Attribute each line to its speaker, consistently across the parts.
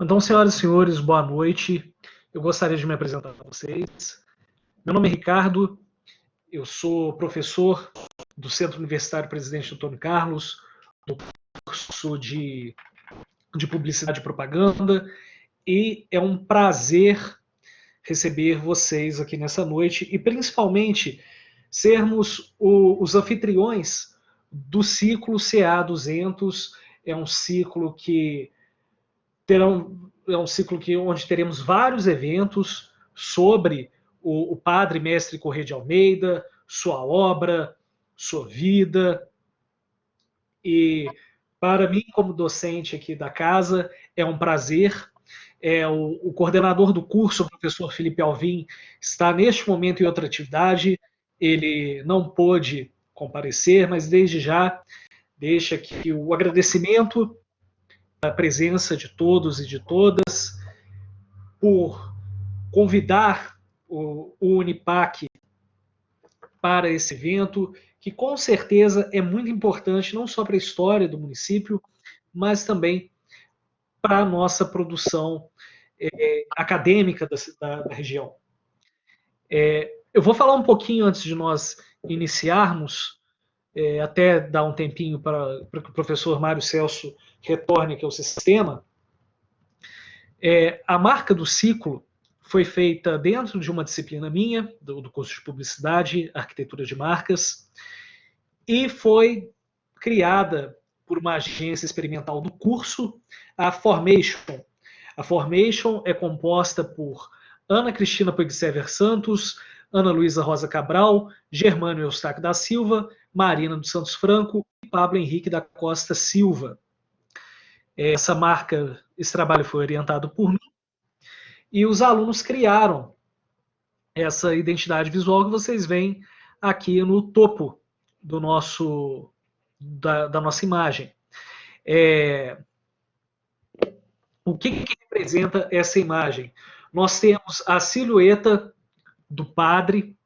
Speaker 1: Então, senhoras e senhores, boa noite. Eu gostaria de me apresentar para vocês. Meu nome é Ricardo, eu sou professor do Centro Universitário Presidente Antônio Carlos, do curso de Publicidade e Propaganda, e é um prazer receber vocês aqui nessa noite e, principalmente, sermos os anfitriões do ciclo CA200. É um ciclo que onde teremos vários eventos sobre o padre mestre Corrêa de Almeida, sua obra, sua vida. E para mim, como docente aqui da casa, é um prazer. O coordenador do curso, o professor Felipe Alvim, está neste momento em outra atividade. Ele não pôde comparecer, mas desde já deixa aqui o agradecimento a presença de todos e de todas, por convidar o Unipac para esse evento, que com certeza é muito importante, não só para a história do município, mas também para a nossa produção acadêmica da região. Eu vou falar um pouquinho antes de nós iniciarmos, até dar um tempinho para que o professor Mário Celso retorne aqui ao sistema. A marca do ciclo foi feita dentro de uma disciplina minha, do curso de Publicidade, Arquitetura de Marcas, e foi criada por uma agência experimental do curso, a Formation. A Formation é composta por Ana Cristina Puigsever Santos, Ana Luísa Rosa Cabral, Germânio Eustáquio da Silva, Marina dos Santos Franco e Pablo Henrique da Costa Silva. Esse trabalho foi orientado por mim, e os alunos criaram essa identidade visual que vocês veem aqui no topo da nossa imagem. O que representa essa imagem? Nós temos a silhueta do padre,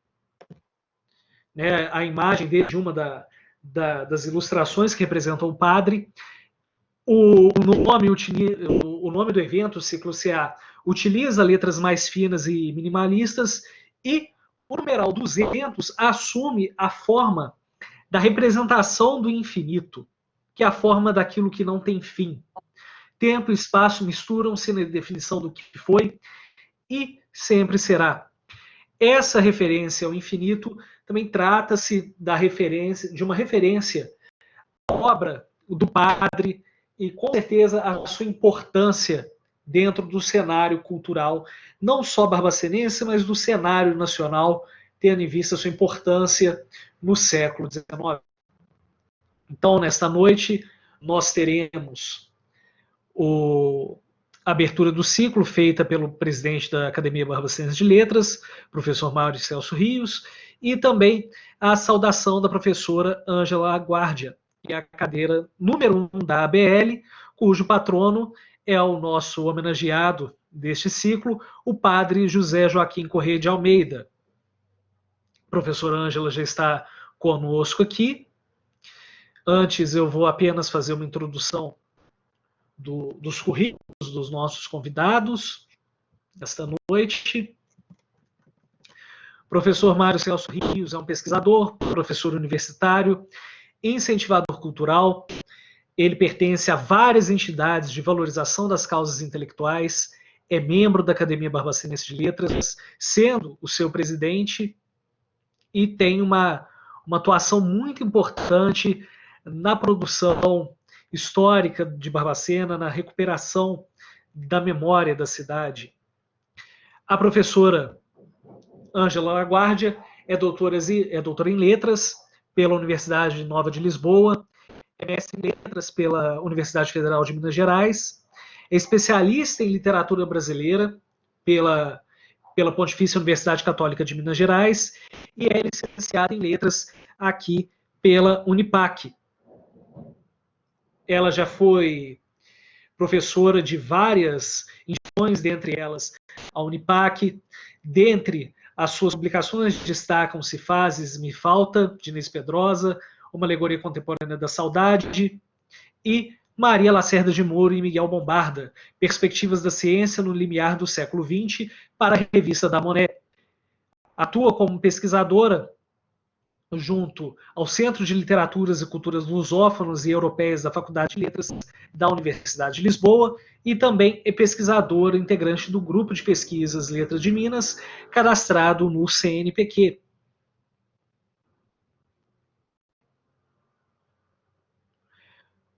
Speaker 1: né, a imagem de uma das ilustrações que representam o padre. O nome do evento, o Ciclo CA, utiliza letras mais finas e minimalistas, e o numeral 200 assume a forma da representação do infinito, que é a forma daquilo que não tem fim. Tempo e espaço misturam-se na definição do que foi e sempre será. Essa referência ao infinito também trata-se de uma referência à obra do padre, e com certeza a sua importância dentro do cenário cultural, não só barbacenense, mas do cenário nacional, tendo em vista a sua importância no século XIX. Então, nesta noite, nós teremos a abertura do ciclo, feita pelo presidente da Academia Barbacenense de Letras, professor Mário Celso Rios, e também a saudação da professora Ângela Guardia, que é a cadeira número 1 da ABL, cujo patrono é o nosso homenageado deste ciclo, o padre José Joaquim Corrêa de Almeida. A professora Ângela já está conosco aqui. Antes, eu vou apenas fazer uma introdução dos currículos dos nossos convidados desta noite. O professor Mário Celso Rios é um pesquisador, professor universitário, incentivador cultural. Ele pertence a várias entidades de valorização das causas intelectuais, é membro da Academia Barbacenense de Letras, sendo o seu presidente, e tem uma atuação muito importante na produção histórica de Barbacena, na recuperação da memória da cidade. A professora Ângela Laguardia é doutora em Letras pela Universidade Nova de Lisboa, é mestre em Letras pela Universidade Federal de Minas Gerais, é especialista em literatura brasileira pela Pontifícia Universidade Católica de Minas Gerais, e é licenciada em Letras aqui pela Unipac. Ela já foi professora de várias instituições, dentre elas a Unipac. Dentre as suas publicações destacam-se Fases Me Falta, de Inês Pedrosa, Uma Alegoria Contemporânea da Saudade, e Maria Lacerda de Moura e Miguel Bombarda, Perspectivas da Ciência no Limiar do Século XX, para a revista da Monet. Atua como pesquisadora junto ao Centro de Literaturas e Culturas Lusófonas e Europeias da Faculdade de Letras da Universidade de Lisboa e também é pesquisadora integrante do Grupo de Pesquisas Letras de Minas, cadastrado no CNPq.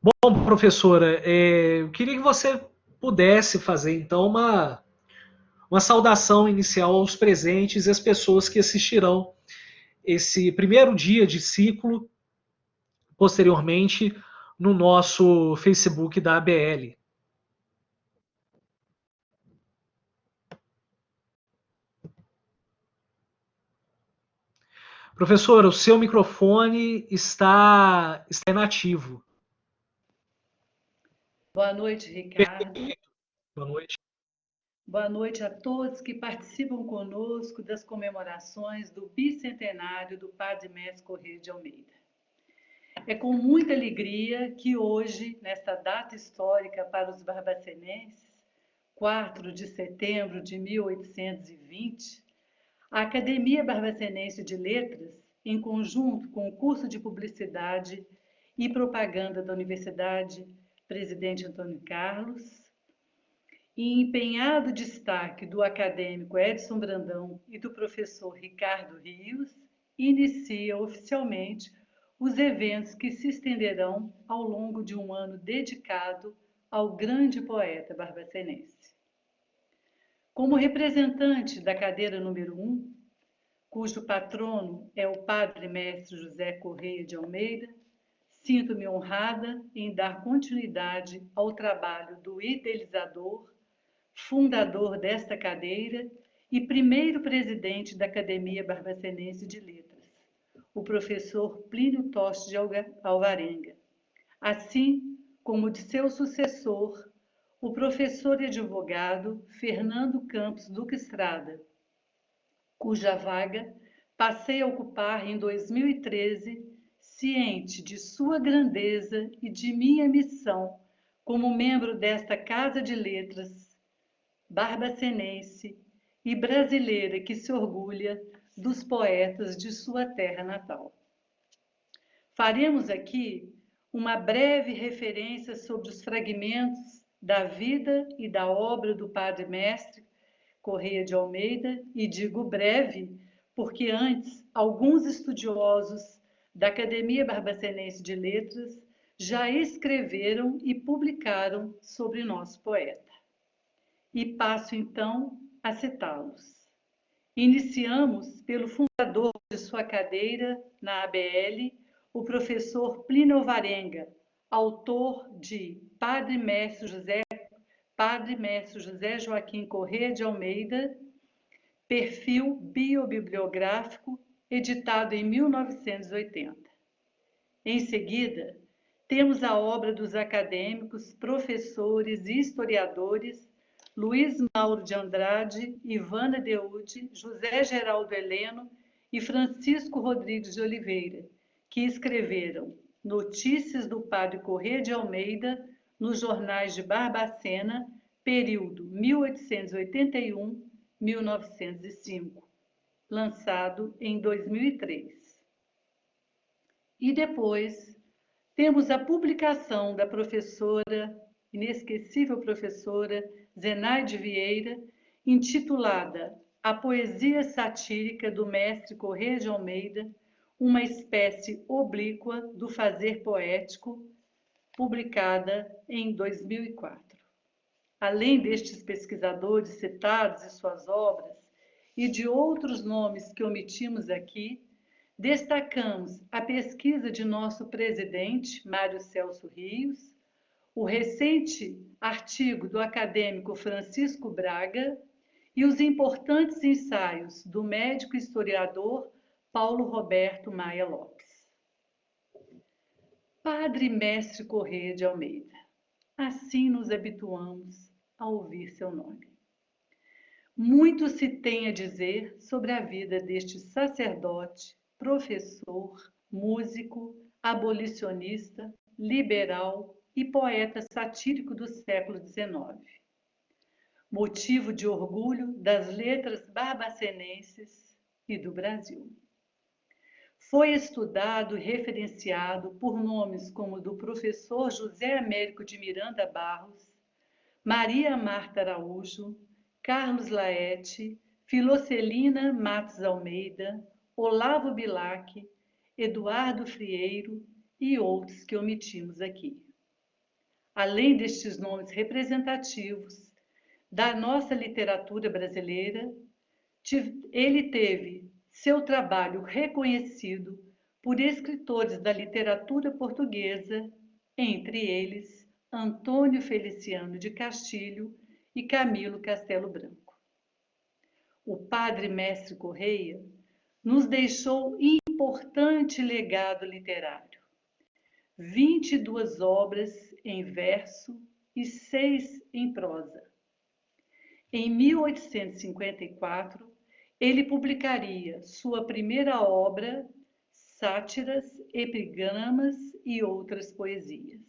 Speaker 1: Bom, professora, eu queria que você pudesse fazer então uma saudação inicial aos presentes e às pessoas que assistirão esse primeiro dia de ciclo posteriormente no nosso Facebook da ABL. Professora, o seu microfone está inativo.
Speaker 2: Boa noite, Ricardo.
Speaker 1: Boa noite.
Speaker 2: Boa noite a todos que participam conosco das comemorações do bicentenário do Padre Mestre Corrêa de Almeida. É com muita alegria que hoje, nesta data histórica para os barbacenenses, 4 de setembro de 1820, a Academia Barbacenense de Letras, em conjunto com o curso de Publicidade e Propaganda da Universidade Presidente Antônio Carlos, e empenhado destaque do acadêmico Edson Brandão e do professor Ricardo Rios, inicia oficialmente os eventos que se estenderão ao longo de um ano dedicado ao grande poeta barbacenense. Como representante da cadeira número 1, cujo patrono é o Padre Mestre José Corrêa de Almeida, sinto-me honrada em dar continuidade ao trabalho do idealizador, fundador desta cadeira e primeiro presidente da Academia Barbacenense de Letras, o professor Plínio Toste de Alvarenga, assim como de seu sucessor, o professor e advogado Fernando Campos Duque Estrada, cuja vaga passei a ocupar em 2013, ciente de sua grandeza e de minha missão como membro desta Casa de Letras barbacenense e brasileira que se orgulha dos poetas de sua terra natal. Faremos aqui uma breve referência sobre os fragmentos da vida e da obra do Padre Mestre Corrêa de Almeida, e digo breve porque antes alguns estudiosos da Academia Barbacenense de Letras já escreveram e publicaram sobre nosso poeta. E passo então a citá-los. Iniciamos pelo fundador de sua cadeira na ABL, o professor Plínio Alvarenga, autor de Padre Mestre José Joaquim Corrêa de Almeida, perfil biobibliográfico, editado em 1980. Em seguida, temos a obra dos acadêmicos, professores e historiadores Luiz Mauro de Andrade, Ivana Deude, José Geraldo Heleno e Francisco Rodrigues de Oliveira, que escreveram Notícias do Padre Corrêa de Almeida nos jornais de Barbacena, período 1881-1905, lançado em 2003. E depois temos a publicação da inesquecível professora Zenaide Vieira, intitulada A Poesia Satírica do Mestre Corrêa de Almeida, uma espécie oblíqua do fazer poético, publicada em 2004. Além destes pesquisadores citados e suas obras, e de outros nomes que omitimos aqui, destacamos a pesquisa de nosso presidente, Mário Celso Rios, o recente artigo do acadêmico Francisco Braga e os importantes ensaios do médico historiador Paulo Roberto Maia Lopes. Padre Mestre Corrêa de Almeida, assim nos habituamos a ouvir seu nome. Muito se tem a dizer sobre a vida deste sacerdote, professor, músico, abolicionista, liberal, e poeta satírico do século XIX. Motivo de orgulho das letras barbacenenses e do Brasil. Foi estudado e referenciado por nomes como do professor José Américo de Miranda Barros, Maria Marta Araújo, Carlos Laete, Filocelina Matos Almeida, Olavo Bilac, Eduardo Frieiro e outros que omitimos aqui. Além destes nomes representativos da nossa literatura brasileira, ele teve seu trabalho reconhecido por escritores da literatura portuguesa, entre eles Antônio Feliciano de Castilho e Camilo Castelo Branco. O padre Mestre Correia nos deixou importante legado literário. 22 obras em verso e 6 em prosa. Em 1854, ele publicaria sua primeira obra, Sátiras, Epigramas e Outras Poesias,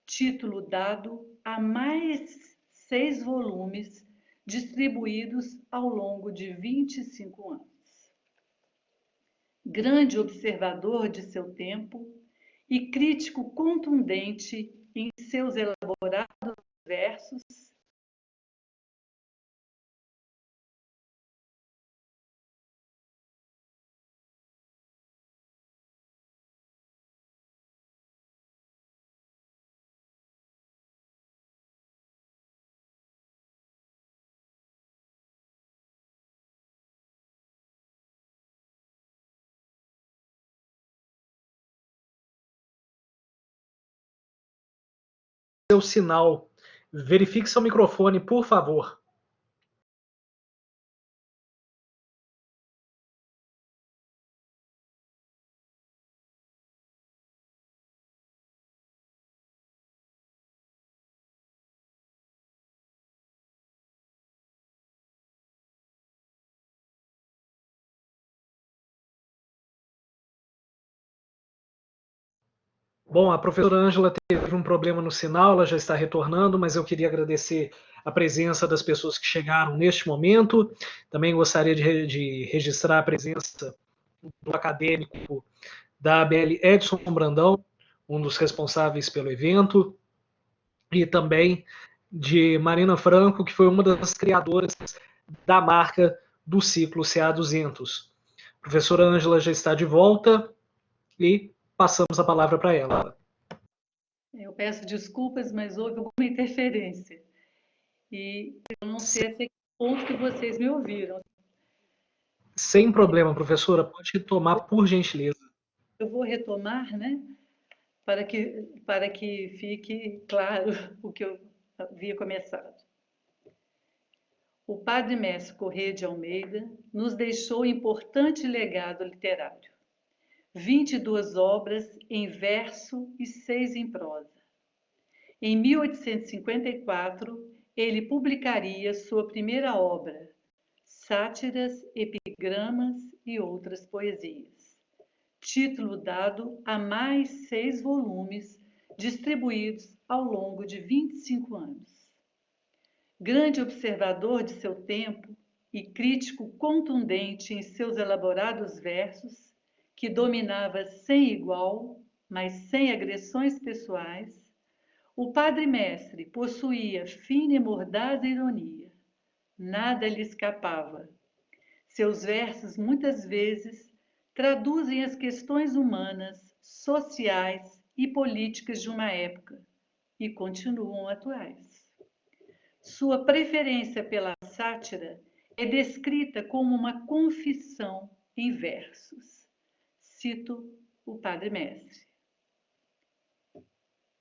Speaker 2: título dado a mais 6 volumes distribuídos ao longo de 25 anos. Grande observador de seu tempo e crítico contundente em seus elaborados versos,
Speaker 1: Seu sinal. Verifique seu microfone, por favor. Bom, a professora Ângela teve um problema no sinal, ela já está retornando, mas eu queria agradecer a presença das pessoas que chegaram neste momento. Também gostaria de registrar a presença do acadêmico da ABL Edson Brandão, um dos responsáveis pelo evento, e também de Marina Franco, que foi uma das criadoras da marca do ciclo CA200. A professora Ângela já está de volta e passamos a palavra para ela.
Speaker 2: Eu peço desculpas, mas houve alguma interferência. E eu não sei até que ponto que vocês me ouviram.
Speaker 1: Sem problema, professora, pode retomar por gentileza.
Speaker 2: Eu vou retomar, né, para que fique claro o que eu havia começado. O padre Mestre Corrêa de Almeida nos deixou importante legado literário. 22 obras em verso e 6 em prosa. Em 1854, ele publicaria sua primeira obra, Sátiras, Epigramas e Outras Poesias, título dado a mais 6 volumes distribuídos ao longo de 25 anos. Grande observador de seu tempo e crítico contundente em seus elaborados versos, que dominava sem igual, mas sem agressões pessoais, o padre-mestre possuía fina e mordaz ironia. Nada lhe escapava. Seus versos, muitas vezes, traduzem as questões humanas, sociais e políticas de uma época e continuam atuais. Sua preferência pela sátira é descrita como uma confissão em versos. Cito o padre-mestre.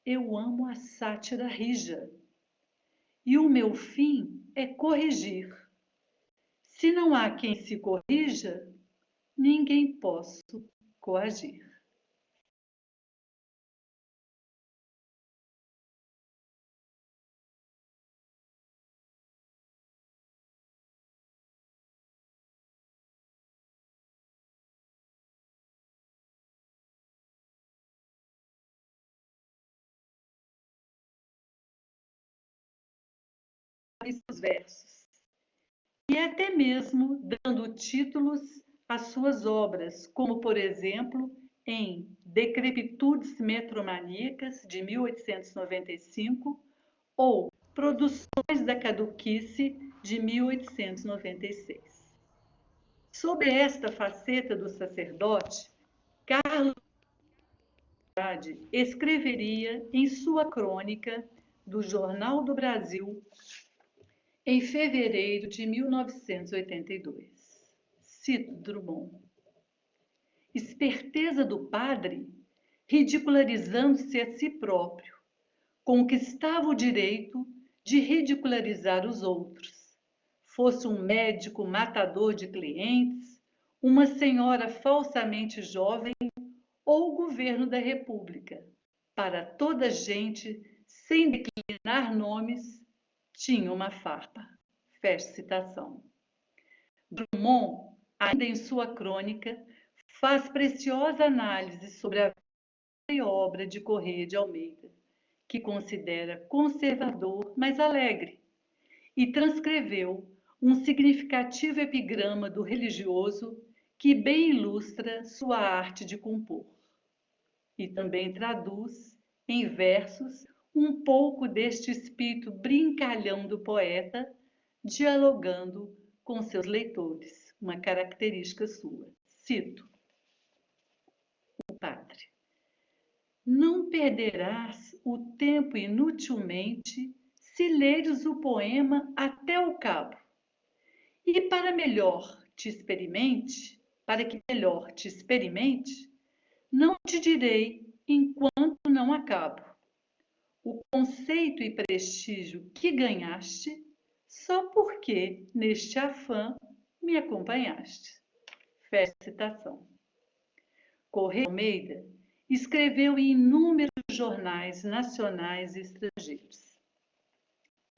Speaker 2: Eu amo a sátira rija, e o meu fim é corrigir. Se não há quem se corrija, ninguém posso coagir. em seus versos, e até mesmo dando títulos às suas obras, como, por exemplo, em Decrepitudes Metromaníacas, de 1895, ou Produções da Caduquice, de 1896. Sob esta faceta do sacerdote, Carlos Andrade escreveria em sua crônica do Jornal do Brasil, em fevereiro de 1982. Cito Drummond: esperteza do padre, ridicularizando-se a si próprio, conquistava o direito de ridicularizar os outros. Fosse um médico matador de clientes, uma senhora falsamente jovem ou o governo da República. Para toda a gente, sem declinar nomes, tinha uma farpa. Fecha citação. Drummond, ainda em sua crônica, faz preciosa análise sobre a vida e obra de Corrêa de Almeida, que considera conservador, mas alegre, e transcreveu um significativo epigrama do religioso que bem ilustra sua arte de compor. E também traduz, em versos, um pouco deste espírito brincalhão do poeta, dialogando com seus leitores, uma característica sua. Cito o padre: não perderás o tempo inutilmente se leres o poema até o cabo. E para que melhor te experimente, não te direi enquanto não acabo o conceito e prestígio que ganhaste só porque neste afã me acompanhaste. Fecha citação. Corrêa de Almeida escreveu em inúmeros jornais nacionais e estrangeiros,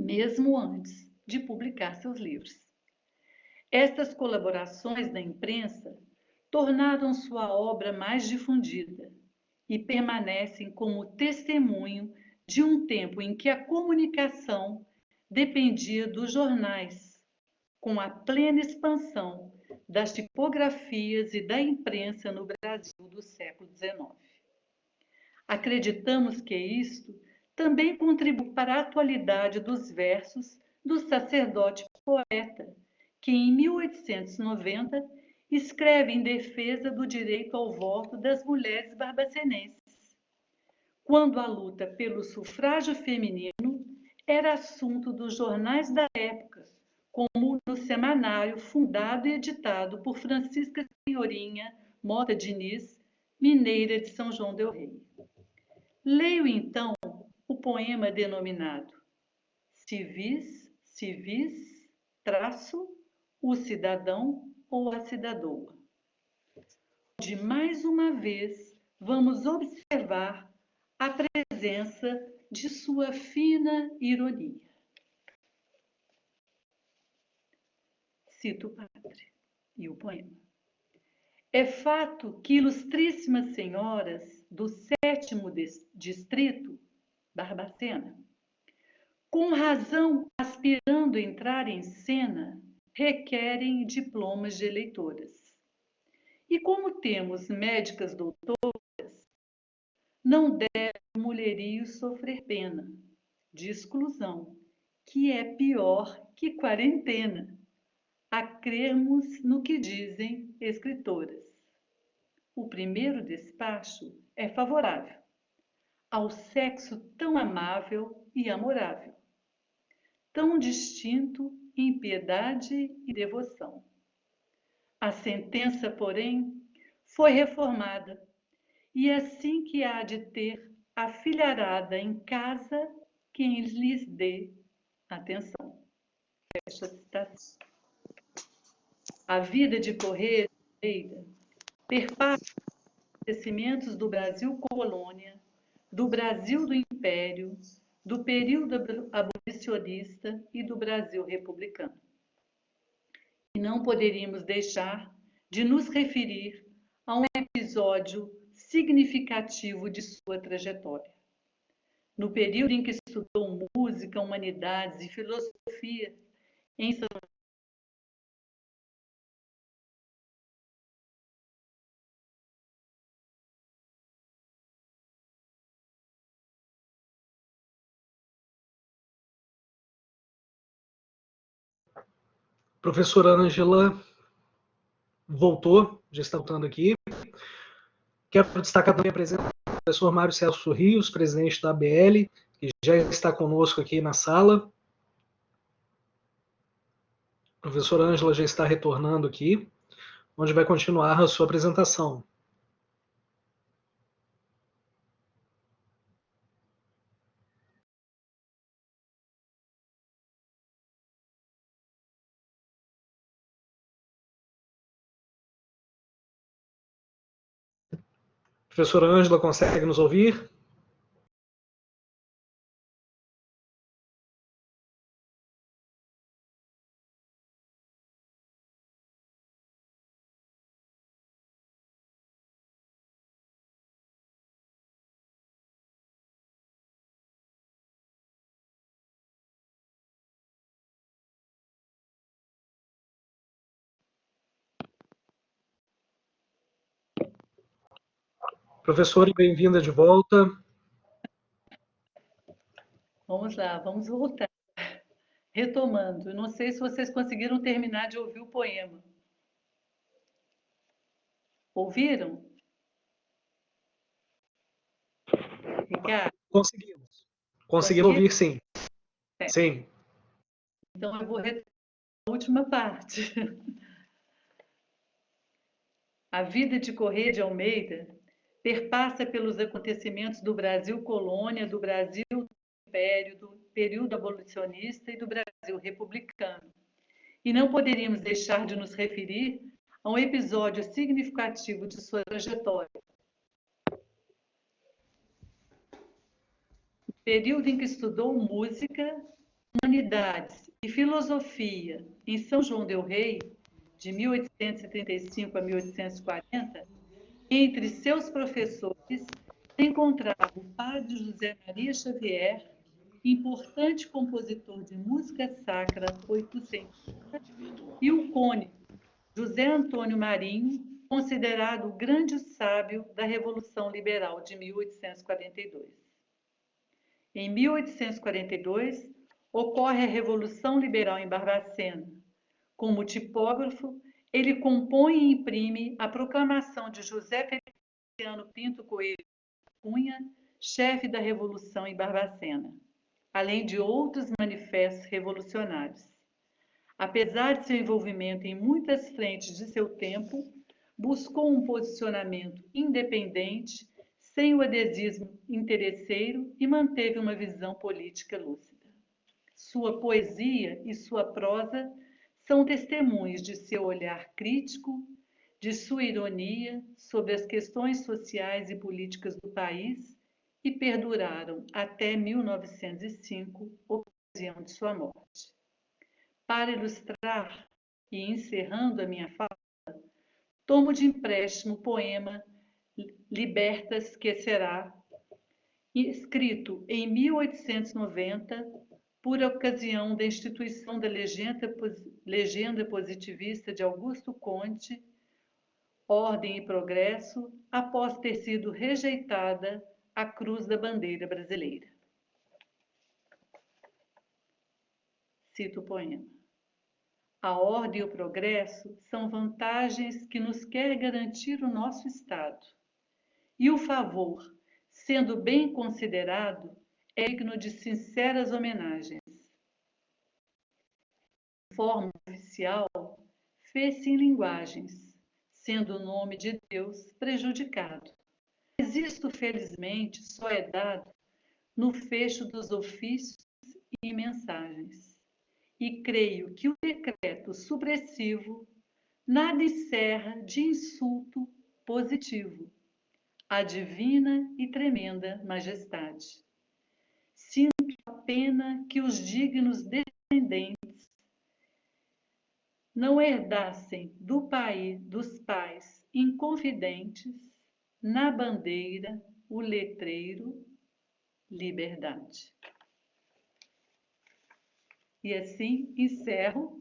Speaker 2: mesmo antes de publicar seus livros. Estas colaborações da imprensa tornaram sua obra mais difundida e permanecem como testemunho de um tempo em que a comunicação dependia dos jornais, com a plena expansão das tipografias e da imprensa no Brasil do século XIX. Acreditamos que isto também contribui para a atualidade dos versos do sacerdote poeta, que em 1890 escreve em defesa do direito ao voto das mulheres barbacenenses, quando a luta pelo sufrágio feminino era assunto dos jornais da época, como no semanário fundado e editado por Francisca Senhorinha Mota Diniz, mineira de São João del Rei. Leio então o poema denominado Civis, o cidadão ou a cidadoa, onde mais uma vez vamos observar a presença de sua fina ironia. Cito o padre e o poema. É fato que ilustríssimas senhoras do 7º distrito, Barbacena, com razão aspirando a entrar em cena, requerem diplomas de eleitoras. E como temos médicas doutoras, não deve o mulherio sofrer pena de exclusão, que é pior que quarentena, a crermos no que dizem escritoras. O primeiro despacho é favorável ao sexo tão amável e amorável, tão distinto em piedade e devoção. A sentença, porém, foi reformada, e assim que há de ter a filharada em casa quem lhes dê atenção. Fecha a citação. A vida de Corrêa de Almeida perpassa os acontecimentos do Brasil colônia, do Brasil do Império, do período abolicionista e do Brasil republicano. E não poderíamos deixar de nos referir a um episódio significativo de sua trajetória. No período em que estudou música, humanidades e filosofia em São
Speaker 1: Professora Ângela voltou, já está voltando aqui. Quero destacar também a presença do professor Mário Celso Rios, presidente da ABL, que já está conosco aqui na sala. A professora Ângela já está retornando aqui, onde vai continuar a sua apresentação. Professora Ângela, consegue nos ouvir? Professora, bem-vinda de volta.
Speaker 2: Vamos lá, vamos voltar. Retomando, não sei se vocês conseguiram terminar de ouvir o poema. Ouviram? Ricardo,
Speaker 1: Conseguimos. Conseguimos
Speaker 2: conseguiram?
Speaker 1: ouvir, sim. Sim.
Speaker 2: Então eu vou retomar a última parte. A vida de Corrêa de Almeida perpassa pelos acontecimentos do Brasil colônia, do Brasil império, do período abolicionista e do Brasil republicano. E não poderíamos deixar de nos referir a um episódio significativo de sua trajetória. O período em que estudou música, humanidades e filosofia em São João del Rei, de 1835 a 1840, entre seus professores se encontrava o padre José Maria Xavier, importante compositor de música sacra oitocentista, e o cônego José Antônio Marinho, considerado o grande sábio da Revolução Liberal de 1842. Em 1842, ocorre a Revolução Liberal em Barbacena. Como tipógrafo, ele compõe e imprime a proclamação de José Feliciano Pinto Coelho Cunha, chefe da Revolução em Barbacena, além de outros manifestos revolucionários. Apesar de seu envolvimento em muitas frentes de seu tempo, buscou um posicionamento independente, sem o adesismo interesseiro e manteve uma visão política lúcida. Sua poesia e sua prosa são testemunhos de seu olhar crítico, de sua ironia sobre as questões sociais e políticas do país e perduraram até 1905, ocasião de sua morte. Para ilustrar e encerrando a minha fala, tomo de empréstimo o poema Libertas que será, escrito em 1890 por ocasião da instituição da legenda positivista de Augusto Conte, Ordem e Progresso, após ter sido rejeitada a cruz da bandeira brasileira. Cito o poema. A ordem e o progresso são vantagens que nos quer garantir o nosso Estado. E o favor, sendo bem considerado, é digno de sinceras homenagens. Forma oficial fez-se em linguagens, sendo o nome de Deus prejudicado. Mas isto, felizmente, só é dado no fecho dos ofícios e mensagens. E creio que o decreto supressivo nada encerra de insulto positivo à divina e tremenda majestade. Sinto a pena que os dignos descendentes não herdassem do país dos pais inconfidentes na bandeira o letreiro liberdade. E assim encerro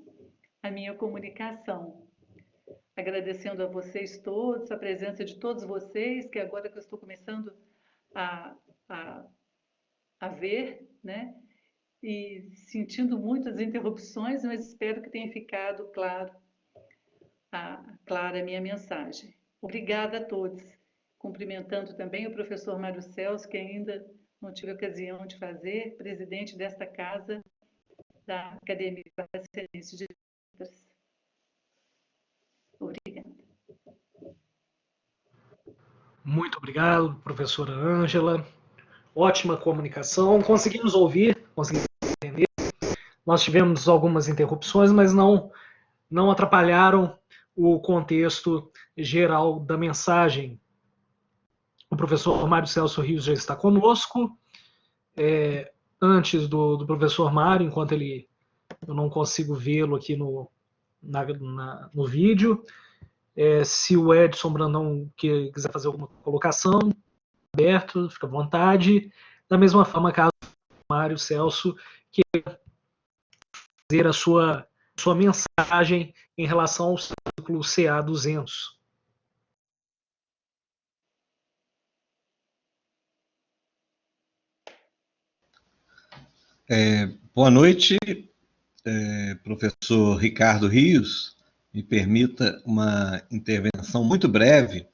Speaker 2: a minha comunicação, agradecendo a vocês todos, a presença de todos vocês, que agora que eu estou começando a, a, a ver, né? E sentindo muitas interrupções, mas espero que tenha ficado clara a minha mensagem. Obrigada a todos. Cumprimentando também o professor Mário Celso, que ainda não tive ocasião de fazer, presidente desta casa da Academia Barbacenense de Letras. Obrigada.
Speaker 1: Muito obrigado, professora Ângela. Ótima comunicação. Conseguimos ouvir, conseguimos entender. Nós tivemos algumas interrupções, mas não atrapalharam o contexto geral da mensagem. O professor Mário Celso Rios já está conosco. Antes do professor Mário, enquanto eu não consigo vê-lo aqui no vídeo. Se o Edson Brandão quiser fazer alguma colocação, aberto, fica à vontade. Da mesma forma, caso o Mário Celso queira fazer a sua mensagem em relação ao ciclo CA 200.
Speaker 3: Boa noite, professor Ricardo Rios. Me permita uma intervenção muito breve,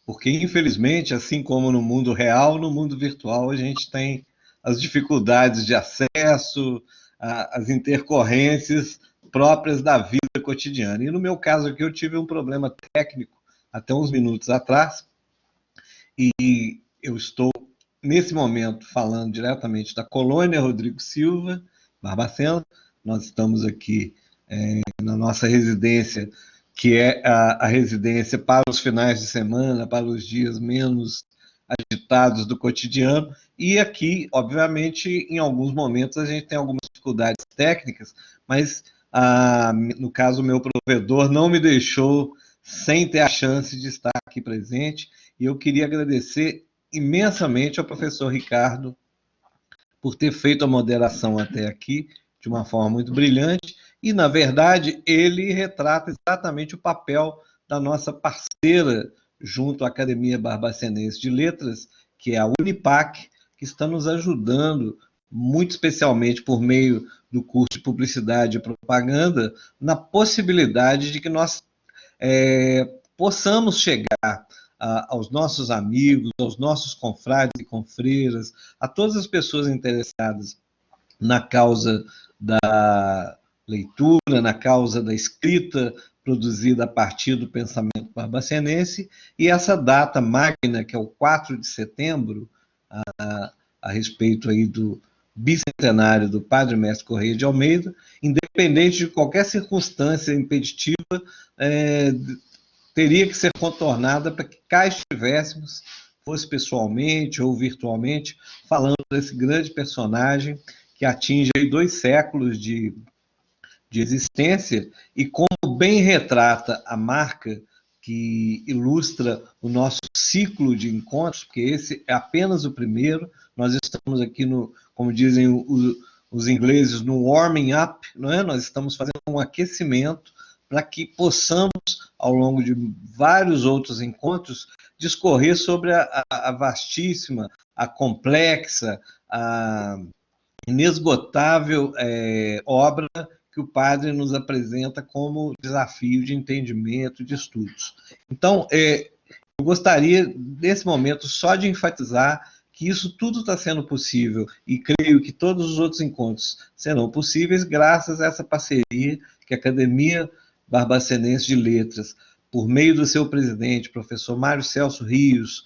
Speaker 3: porque, infelizmente, assim como no mundo real, no mundo virtual, a gente tem as dificuldades de acesso, as intercorrências próprias da vida cotidiana. E no meu caso aqui, eu tive um problema técnico até uns minutos atrás, e eu estou, nesse momento, falando diretamente da Colônia Rodrigo Silva, Barbacena. Nós estamos aqui na nossa residência, que é a residência para os finais de semana, para os dias menos agitados do cotidiano. E aqui, obviamente, em alguns momentos a gente tem algumas dificuldades técnicas, mas, no caso, o meu provedor não me deixou sem ter a chance de estar aqui presente. E eu queria agradecer imensamente ao professor Ricardo por ter feito a moderação até aqui de uma forma muito brilhante. E, na verdade, ele retrata exatamente o papel da nossa parceira junto à Academia Barbacenense de Letras, que é a Unipac, que está nos ajudando, muito especialmente por meio do curso de Publicidade e Propaganda, na possibilidade de que nós possamos chegar aos nossos amigos, aos nossos confrades e confreiras, a todas as pessoas interessadas na causa da leitura, na causa da escrita produzida a partir do pensamento barbacenense, e essa data magna, que é o 4 de setembro, a respeito aí do bicentenário do Padre Mestre Correia de Almeida, independente de qualquer circunstância impeditiva, teria que ser contornada para que cá estivéssemos, fosse pessoalmente ou virtualmente, falando desse grande personagem que atinge aí 2 séculos de existência, e como bem retrata a marca que ilustra o nosso ciclo de encontros, porque esse é apenas o primeiro. Nós estamos aqui como dizem os ingleses, no warming up, não é? Nós estamos fazendo um aquecimento para que possamos, ao longo de vários outros encontros, discorrer sobre a vastíssima, a complexa, a inesgotável obra que o padre nos apresenta como desafio de entendimento, de estudos. Então, eu gostaria, nesse momento, só de enfatizar que isso tudo está sendo possível, e creio que todos os outros encontros serão possíveis graças a essa parceria que a Academia Barbacenense de Letras, por meio do seu presidente, professor Mário Celso Rios,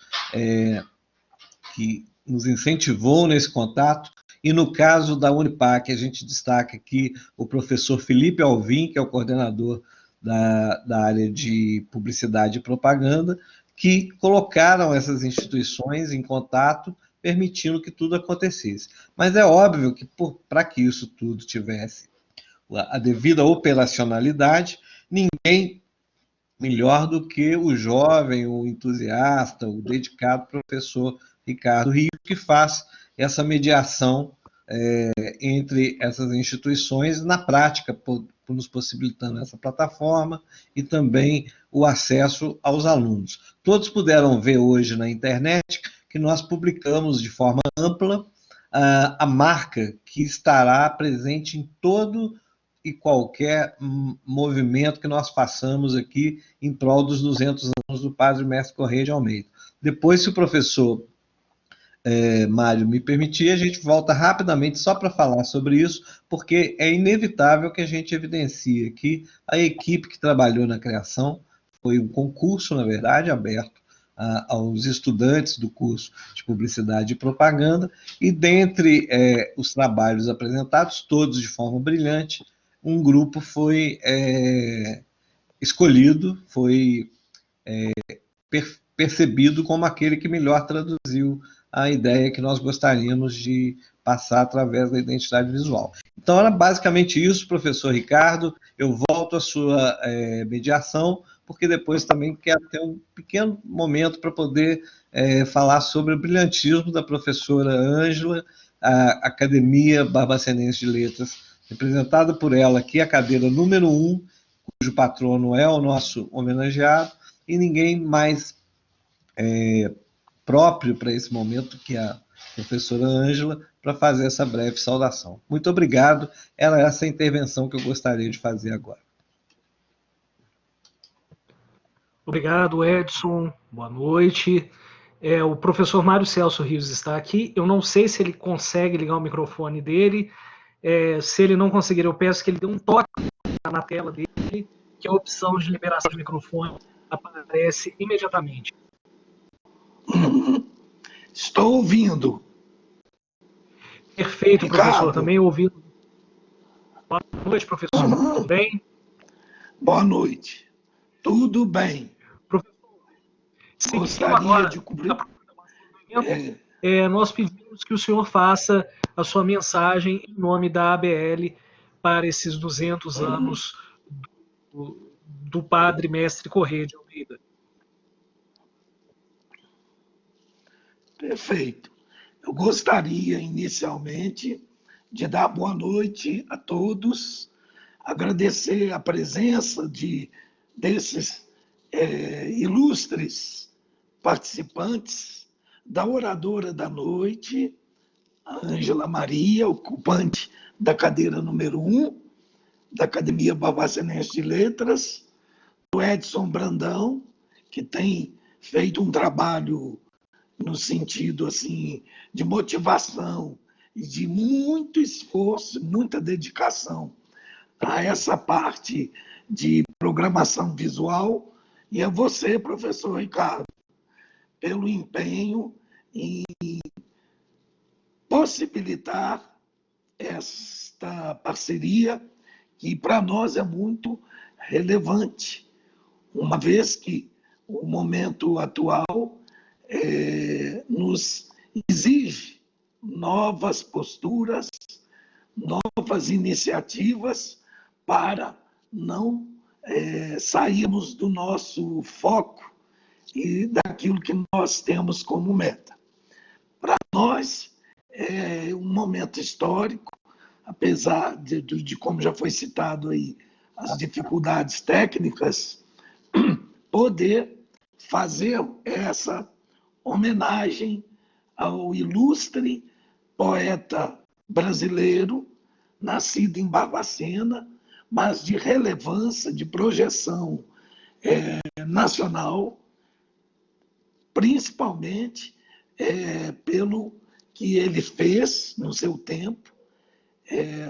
Speaker 3: que nos incentivou nesse contato. E no caso da Unipac, a gente destaca aqui o professor Felipe Alvim, que é o coordenador da área de publicidade e propaganda, que colocaram essas instituições em contato, permitindo que tudo acontecesse. Mas é óbvio que, para que isso tudo tivesse a devida operacionalidade, ninguém melhor do que o jovem, o entusiasta, o dedicado professor Ricardo Rios, que faz essa mediação entre essas instituições na prática, por nos possibilitando essa plataforma e também o acesso aos alunos. Todos puderam ver hoje na internet que nós publicamos de forma ampla a marca que estará presente em todo e qualquer movimento que nós façamos aqui em prol dos 200 anos do Padre Mestre Corrêa de Almeida. Depois, se o professor Mário me permitir, a gente volta rapidamente só para falar sobre isso, porque é inevitável que a gente evidencie que a equipe que trabalhou na criação foi um concurso, na verdade, aberto aos estudantes do curso de Publicidade e Propaganda, e dentre os trabalhos apresentados, todos de forma brilhante, um grupo foi escolhido, foi percebido como aquele que melhor traduziu a ideia que nós gostaríamos de passar através da identidade visual. Então, era basicamente isso, professor Ricardo. Eu volto à sua mediação, porque depois também quero ter um pequeno momento para poder falar sobre o brilhantismo da professora Ângela, a Academia Barbacenense de Letras, representada por ela aqui, a cadeira número 1, cujo patrono é o nosso homenageado, e ninguém mais próprio para esse momento que a professora Ângela, para fazer essa breve saudação. Muito obrigado. Era essa a intervenção que eu gostaria de fazer agora.
Speaker 1: Obrigado, Edson. Boa noite. O professor Mário Celso Rios está aqui. Eu não sei se ele consegue ligar o microfone dele. Se ele não conseguir, eu peço que ele dê um toque na tela dele, que a opção de liberação de microfone aparece imediatamente.
Speaker 4: Estou ouvindo.
Speaker 1: Perfeito,
Speaker 4: Ricardo.
Speaker 1: professor. Também ouvindo. Boa noite, professor. Tudo bem?
Speaker 4: Boa noite. Tudo bem.
Speaker 1: Professor,
Speaker 4: gostaria de cobrir.
Speaker 1: Nós pedimos que o senhor faça a sua mensagem em nome da ABL para esses 200 anos do Padre Mestre Corrêa de Almeida.
Speaker 4: Perfeito. Eu gostaria, inicialmente, de dar boa noite a todos, agradecer a presença desses ilustres participantes, da oradora da noite, a Ângela Maria, ocupante da cadeira número 1, da Academia Barbacenense de Letras, do Edson Brandão, que tem feito um trabalho no sentido assim de motivação e de muito esforço, muita dedicação a essa parte de programação visual, e a você, professor Ricardo, pelo empenho em possibilitar esta parceria que para nós é muito relevante, uma vez que o momento atual nos exige novas posturas, novas iniciativas para não sairmos do nosso foco e daquilo que nós temos como meta. Para nós é um momento histórico, apesar de como já foi citado aí, as dificuldades técnicas, poder fazer essa homenagem ao ilustre poeta brasileiro, nascido em Barbacena, mas de relevância, de projeção nacional, principalmente pelo que ele fez no seu tempo.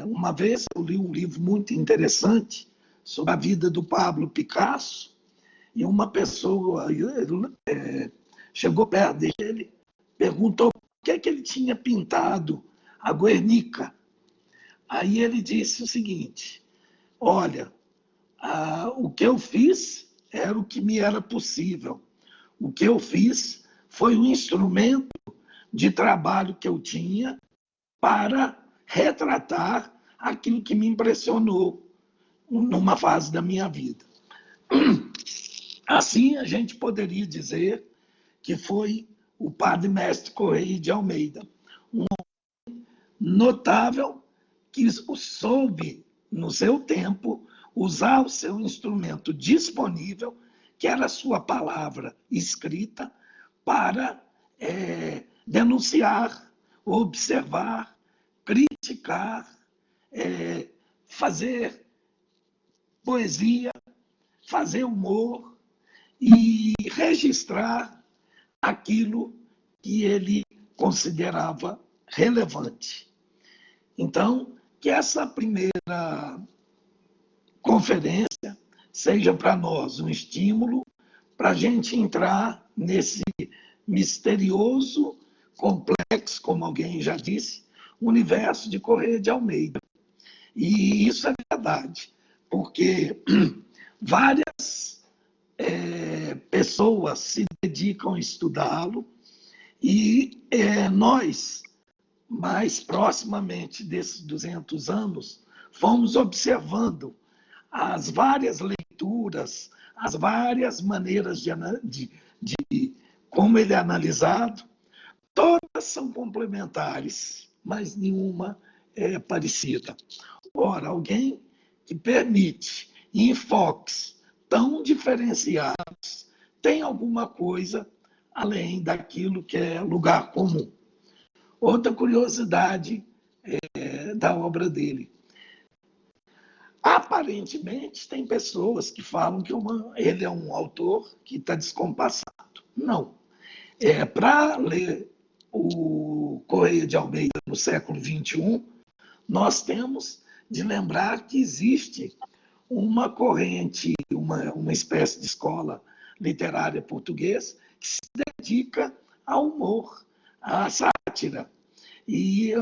Speaker 4: Uma vez eu li um livro muito interessante sobre a vida do Pablo Picasso, e uma pessoa chegou perto dele, perguntou por que ele tinha pintado a Guernica. Aí ele disse o seguinte: olha, o que eu fiz era o que me era possível. O que eu fiz foi um instrumento de trabalho que eu tinha para retratar aquilo que me impressionou numa fase da minha vida. Assim, a gente poderia dizer que foi o Padre Mestre Corrêa de Almeida, um notável que soube, no seu tempo, usar o seu instrumento disponível, que era a sua palavra escrita, para denunciar, observar, criticar, fazer poesia, fazer humor e registrar aquilo que ele considerava relevante. Então, que essa primeira conferência seja para nós um estímulo para a gente entrar nesse misterioso, complexo, como alguém já disse, universo de Corrêa de Almeida. E isso é verdade, porque várias pessoas se dedicam a estudá-lo e nós, mais proximamente desses 200 anos, fomos observando as várias leituras, as várias maneiras de como ele é analisado. Todas são complementares, mas nenhuma é parecida. Ora, alguém que permite enfoques tão diferenciados tem alguma coisa além daquilo que é lugar comum. Outra curiosidade da obra dele. Aparentemente, tem pessoas que falam que ele é um autor que está descompassado. Não. Para ler o Corrêa de Almeida no século XXI, nós temos de lembrar que existe uma corrente, uma espécie de escola literária portuguesa que se dedica ao humor, à sátira, e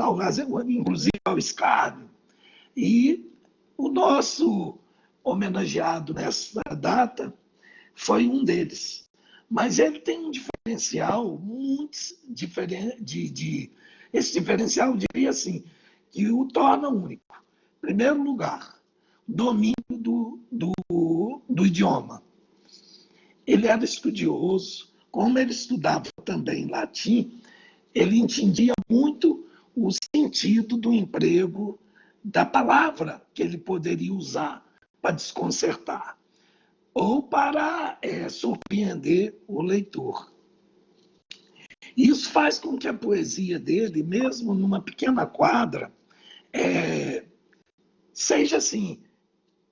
Speaker 4: inclusive ao escárnio. E o nosso homenageado nessa data foi um deles. Mas ele tem um diferencial muito diferente. Esse diferencial, eu diria assim, que o torna único. Em primeiro lugar, domínio do idioma. Ele era estudioso, como ele estudava também latim, ele entendia muito o sentido do emprego da palavra que ele poderia usar para desconcertar ou para surpreender o leitor. Isso faz com que a poesia dele, mesmo numa pequena quadra, seja assim,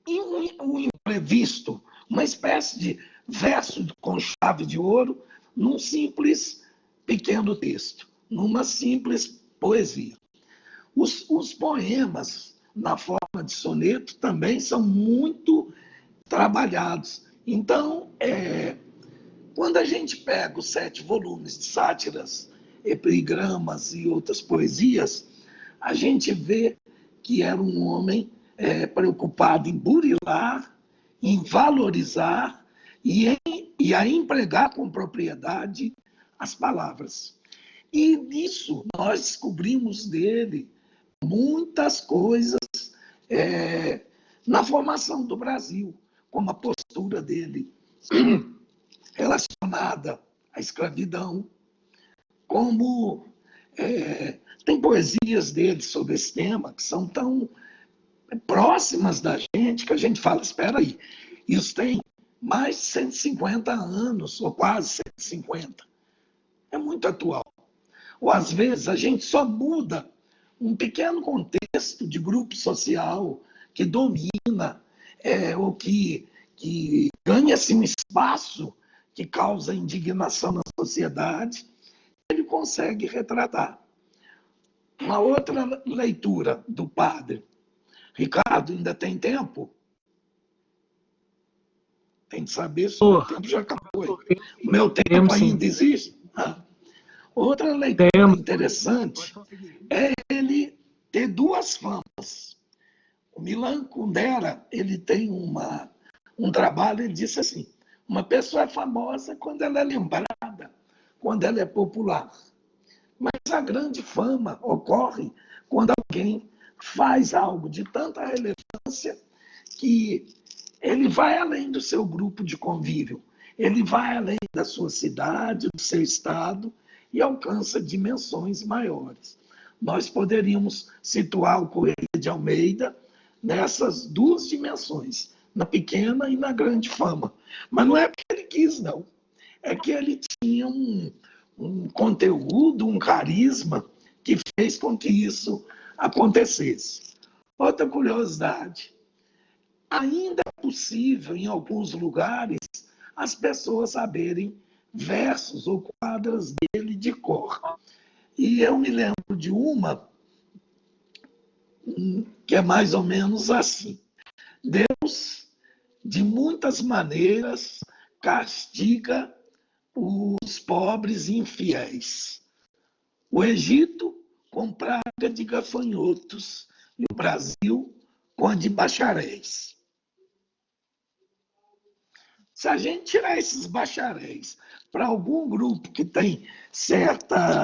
Speaker 4: um imprevisto, uma espécie de verso com chave de ouro num simples pequeno texto, numa simples poesia. Os poemas, na forma de soneto, também são muito trabalhados. Então, quando a gente pega os 7 volumes de sátiras, epigramas e outras poesias, a gente vê que era um homem preocupado em burilar, em valorizar e a empregar com propriedade as palavras. E nisso nós descobrimos dele muitas coisas na formação do Brasil, como a postura dele relacionada à escravidão, como tem poesias dele sobre esse tema que são tão próximas da gente que a gente fala, espera aí, isso tem mais de 150 anos, ou quase 150. É muito atual. Ou às vezes a gente só muda um pequeno contexto de grupo social que domina ou que ganha-se um espaço que causa indignação na sociedade, ele consegue retratar. Uma outra leitura do padre. Ricardo, ainda tem tempo? Tem que saber se o tempo já acabou. O meu tempo ainda existe? Outra leitura interessante é ele ter 2 famas. O Milan Kundera, ele tem um trabalho, ele disse assim, uma pessoa é famosa quando ela é lembrada, quando ela é popular. Mas a grande fama ocorre quando alguém faz algo de tanta relevância que ele vai além do seu grupo de convívio, ele vai além da sua cidade, do seu estado e alcança dimensões maiores. nós poderíamos situar o Correia de Almeida nessas duas dimensões, na pequena e na grande fama. Mas não é porque ele quis, não. É que ele tinha um conteúdo, um carisma que fez com que isso acontecesse. Outra curiosidade, ainda é possível, em alguns lugares, as pessoas saberem versos ou quadras dele de cor. E eu me lembro de uma que é mais ou menos assim. Deus, de muitas maneiras, castiga os pobres e infiéis. O Egito com praga de gafanhotos e o Brasil com a de bacharéis. Se a gente tirar esses bacharéis para algum grupo que tem certo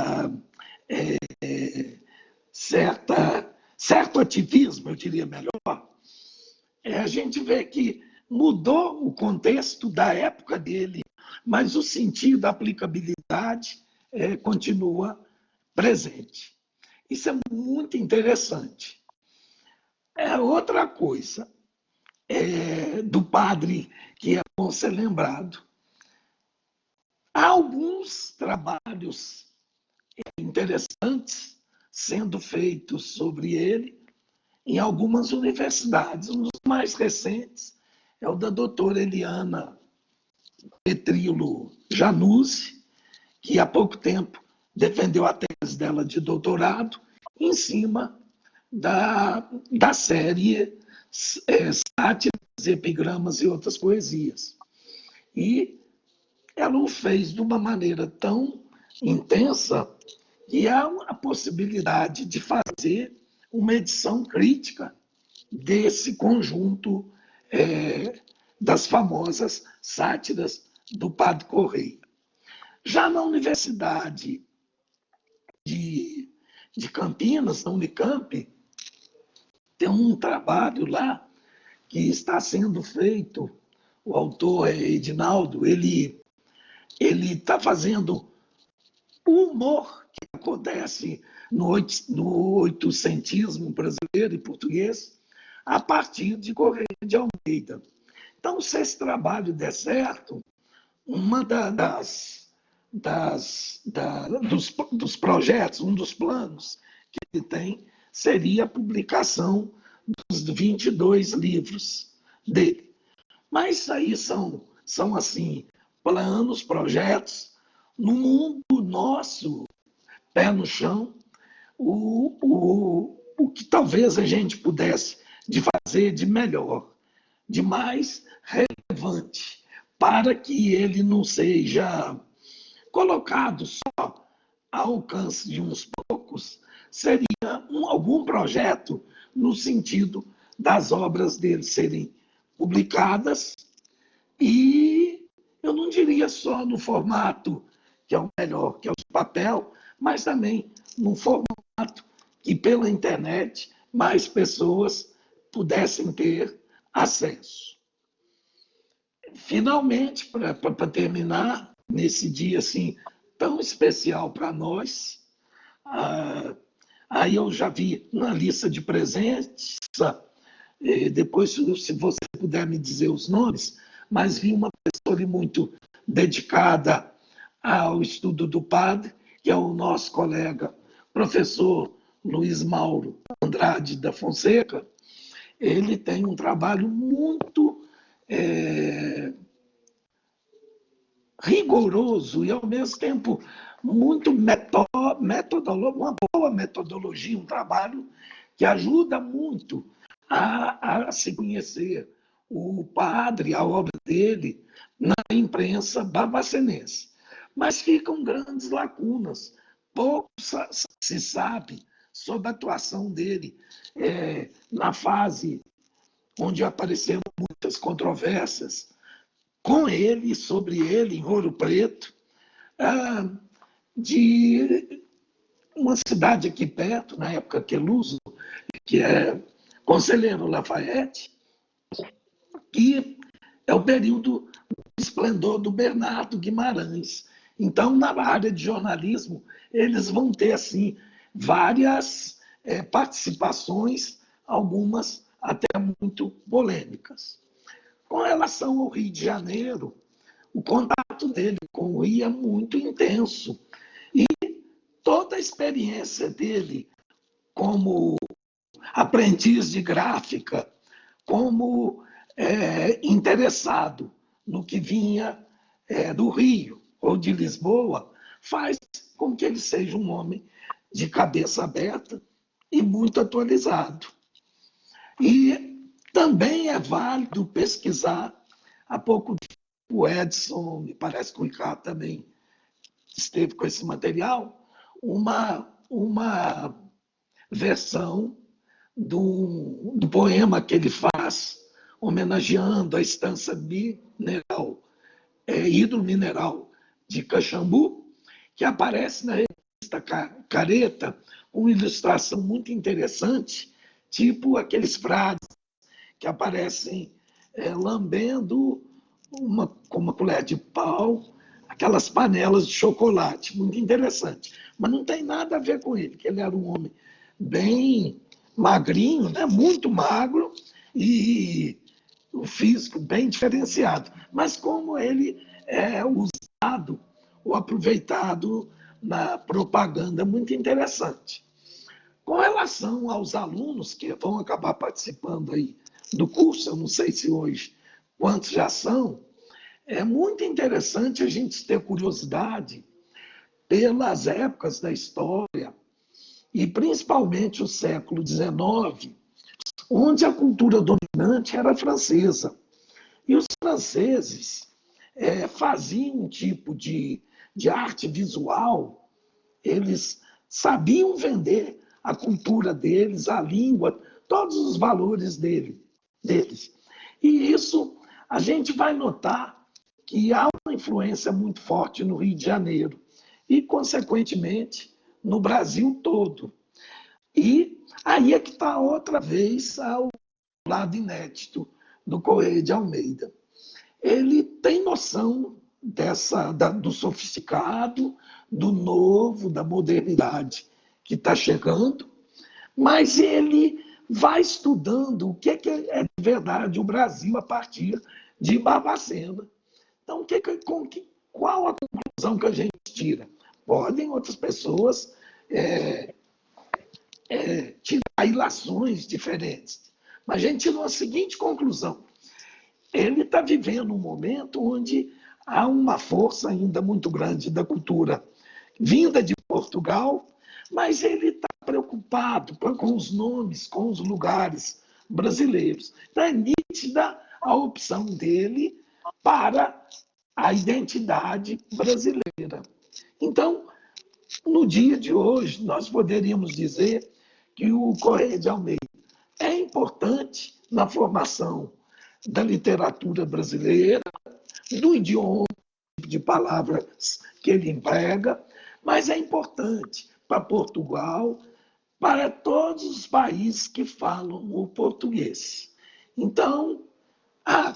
Speaker 4: ativismo, eu diria melhor, a gente vê que mudou o contexto da época dele, mas o sentido, a aplicabilidade continua presente. Isso é muito interessante. Outra coisa do padre que é bom ser lembrado. Há alguns trabalhos interessantes sendo feitos sobre ele em algumas universidades. Um dos mais recentes é o da doutora Eliana Petrilo Januzzi, que há pouco tempo defendeu a tese dela de doutorado em cima da série Sátiras, Epigramas e Outras Poesias. E ela o fez de uma maneira tão intensa que há a possibilidade de fazer uma edição crítica desse conjunto das famosas sátiras do Padre Correia. Já na Universidade de Campinas, na Unicamp, tem um trabalho lá que está sendo feito, o autor é Edinaldo, ele está fazendo o humor que acontece no oitocentismo brasileiro e português a partir de Correia de Almeida. Então, se esse trabalho der certo, uma dos projetos, um dos planos que ele tem seria a publicação dos 22 livros dele. Mas isso aí são assim, planos, projetos. No mundo nosso, pé no chão, o que talvez a gente pudesse de fazer de melhor, de mais relevante, para que ele não seja colocado só ao alcance de uns poucos, seria algum projeto no sentido das obras dele serem publicadas e eu não diria só no formato que é o melhor, que é o papel, mas também num formato que pela internet mais pessoas pudessem ter acesso. Finalmente, para terminar, nesse dia assim tão especial para nós, aí eu já vi na lista de presentes, depois se você puder me dizer os nomes, mas vi uma pessoa ali muito dedicada ao estudo do padre, que é o nosso colega, professor Luiz Mauro Andrade da Fonseca. Ele tem um trabalho muito rigoroso e, ao mesmo tempo, muito metodológico, uma boa metodologia, um trabalho que ajuda muito a se conhecer o padre, a obra dele, na imprensa barbacenense. Mas ficam grandes lacunas. Pouco se sabe sobre a atuação dele na fase onde apareceram muitas controvérsias com ele, sobre ele, em Ouro Preto, de uma cidade aqui perto, na época Queluso, que é Conselheiro Lafayette, que é o período do esplendor do Bernardo Guimarães. Então, na área de jornalismo, eles vão ter, assim, várias participações, algumas até muito polêmicas. Com relação ao Rio de Janeiro, o contato dele com o Rio é muito intenso. E toda a experiência dele como aprendiz de gráfica, como interessado no que vinha do Rio ou de Lisboa, faz com que ele seja um homem de cabeça aberta e muito atualizado. E também é válido pesquisar, há pouco tempo o Edson, me parece que o Ricardo também esteve com esse material, uma versão do poema que ele faz homenageando a estância mineral, hidromineral de Caxambu, que aparece na revista Careta, uma ilustração muito interessante, tipo aqueles frades que aparecem lambendo com uma colher de pau aquelas panelas de chocolate, muito interessante. Mas não tem nada a ver com ele, que ele era um homem bem magrinho, né? Muito magro, e o físico bem diferenciado. Mas como ele é usado ou aproveitado na propaganda, muito interessante. Com relação aos alunos que vão acabar participando aí do curso, eu não sei se hoje quantos já são, é muito interessante a gente ter curiosidade pelas épocas da história, e principalmente o século XIX, onde a cultura dominante era francesa. E os franceses faziam um tipo de arte visual, eles sabiam vender a cultura deles, a língua, todos os valores deles. E isso a gente vai notar que há uma influência muito forte no Rio de Janeiro e, consequentemente, no Brasil todo. E aí é que está outra vez ao lado inédito do Correia de Almeida. Ele tem noção do sofisticado, do novo, da modernidade que está chegando, mas ele vai estudando o que é de verdade o Brasil a partir de Barbacena. Então, qual a conclusão que a gente tira? Podem outras pessoas tirar ilações diferentes, mas a gente tirou a seguinte conclusão: ele está vivendo um momento onde há uma força ainda muito grande da cultura vinda de Portugal, mas ele está preocupado com os nomes, com os lugares brasileiros. Então, é nítida a opção dele para a identidade brasileira. Então, no dia de hoje, nós poderíamos dizer que o Correia de Almeida é importante na formação da literatura brasileira, do idioma, de palavras que ele emprega, mas é importante para Portugal, para todos os países que falam o português. Então,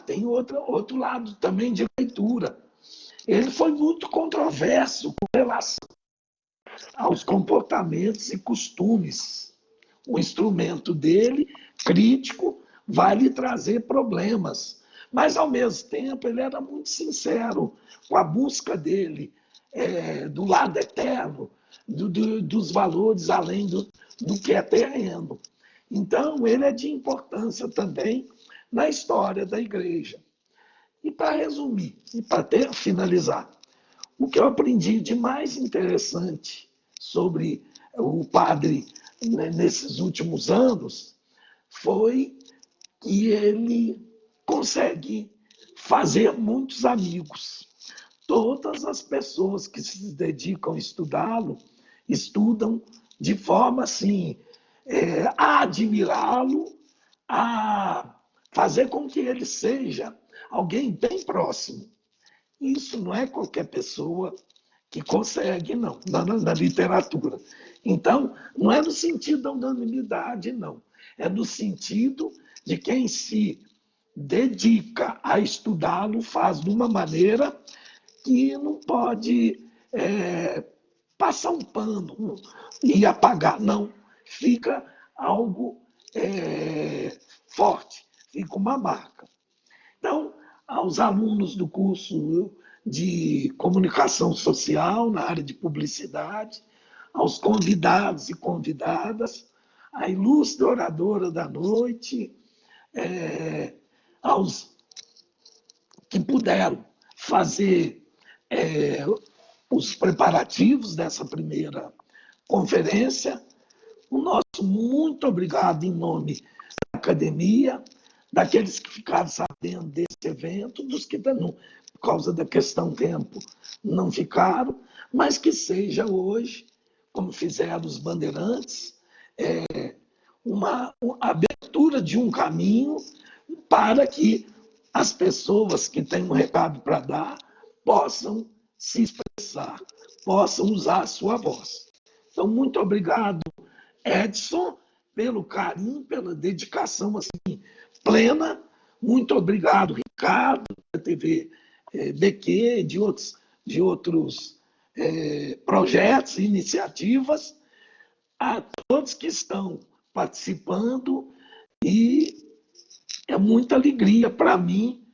Speaker 4: tem outro lado também de leitura. Ele foi muito controverso com relação aos comportamentos e costumes. O instrumento dele, crítico, vai lhe trazer problemas. Mas, ao mesmo tempo, ele era muito sincero com a busca dele do lado eterno, dos valores além do que é terreno. Então, ele é de importância também na história da Igreja. E para resumir, e para finalizar, o que eu aprendi de mais interessante sobre o padre nesses últimos anos foi que ele consegue fazer muitos amigos. Todas as pessoas que se dedicam a estudá-lo, estudam de forma assim, a admirá-lo, a fazer com que ele seja alguém bem próximo. Isso não é qualquer pessoa que consegue, não, na literatura. Então, não é no sentido da unanimidade, não. É no sentido de quem se dedica a estudá-lo, faz de uma maneira que não pode passar um pano e apagar, não. Fica algo forte, fica uma marca. Então, aos alunos do curso de comunicação social, na área de publicidade, aos convidados e convidadas, à ilustre oradora da noite, aos que puderam fazer os preparativos dessa primeira conferência. O nosso muito obrigado em nome da academia, daqueles que ficaram sabendo desse evento, dos que, por causa da questão tempo, não ficaram, mas que seja hoje, como fizeram os bandeirantes, uma abertura de um caminho para que as pessoas que têm um recado para dar possam se expressar, possam usar a sua voz. Então, muito obrigado, Edson, pelo carinho, pela dedicação assim, plena. Muito obrigado, Ricardo, da TV BQ, de outros projetos e iniciativas, a todos que estão participando, e é muita alegria para mim,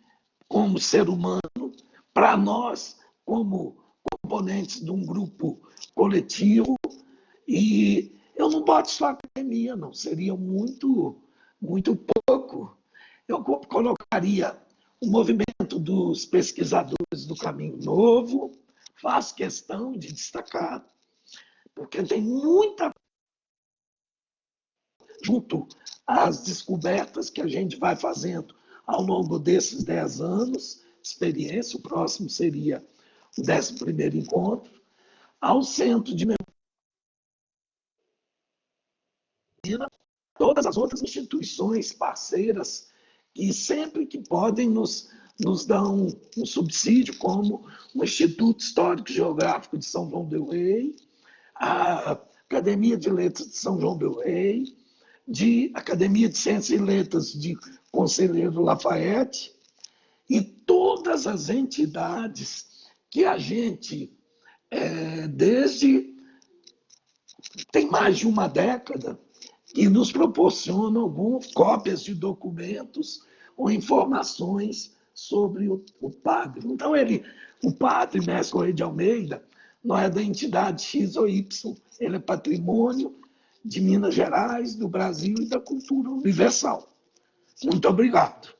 Speaker 4: como ser humano, para nós, como componentes de um grupo coletivo, e eu não boto só a academia, não, seria muito, muito pouco. Eu colocaria o movimento dos pesquisadores do Caminho Novo, faço questão de destacar, porque tem muita junto às descobertas que a gente vai fazendo ao longo desses 10 anos de experiência, o próximo seria o 11º encontro, ao Centro de Memória, todas as outras instituições parceiras que sempre que podem nos dar um subsídio, como o Instituto Histórico e Geográfico de São João del Rei, a Academia de Letras de São João del Rei, de Academia de Ciências e Letras de Conselheiro Lafayette, e todas as entidades que a gente, desde tem mais de uma década, que nos proporcionam algumas cópias de documentos ou informações sobre o padre. Então, o padre Mestre Correia de Almeida não é da entidade X ou Y, ele é patrimônio de Minas Gerais, do Brasil e da cultura universal. Muito obrigado.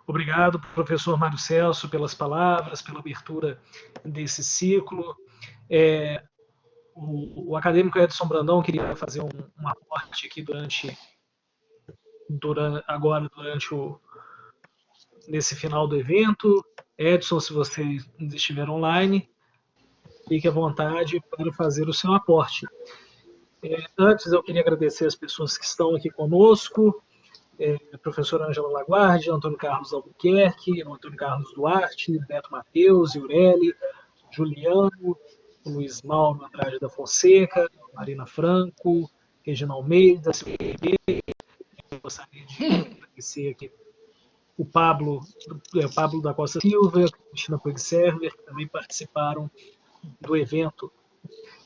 Speaker 1: Obrigado, professor Mário Celso, pelas palavras, pela abertura desse ciclo. O acadêmico Edson Brandão queria fazer um aporte aqui nesse final do evento. Edson, se você estiver online, fique à vontade para fazer o seu aporte. Antes, eu queria agradecer as pessoas que estão aqui conosco, a professora Ângela Laguardia, Antônio Carlos Albuquerque, Antônio Carlos Duarte, Beto Matheus, Eureli, Juliano, Luiz Mauro Andrade da Fonseca, Marina Franco, Regina Almeida, eu gostaria de agradecer aqui o Pablo da Costa Silva, a Cristina Puigserver, que também participaram do evento.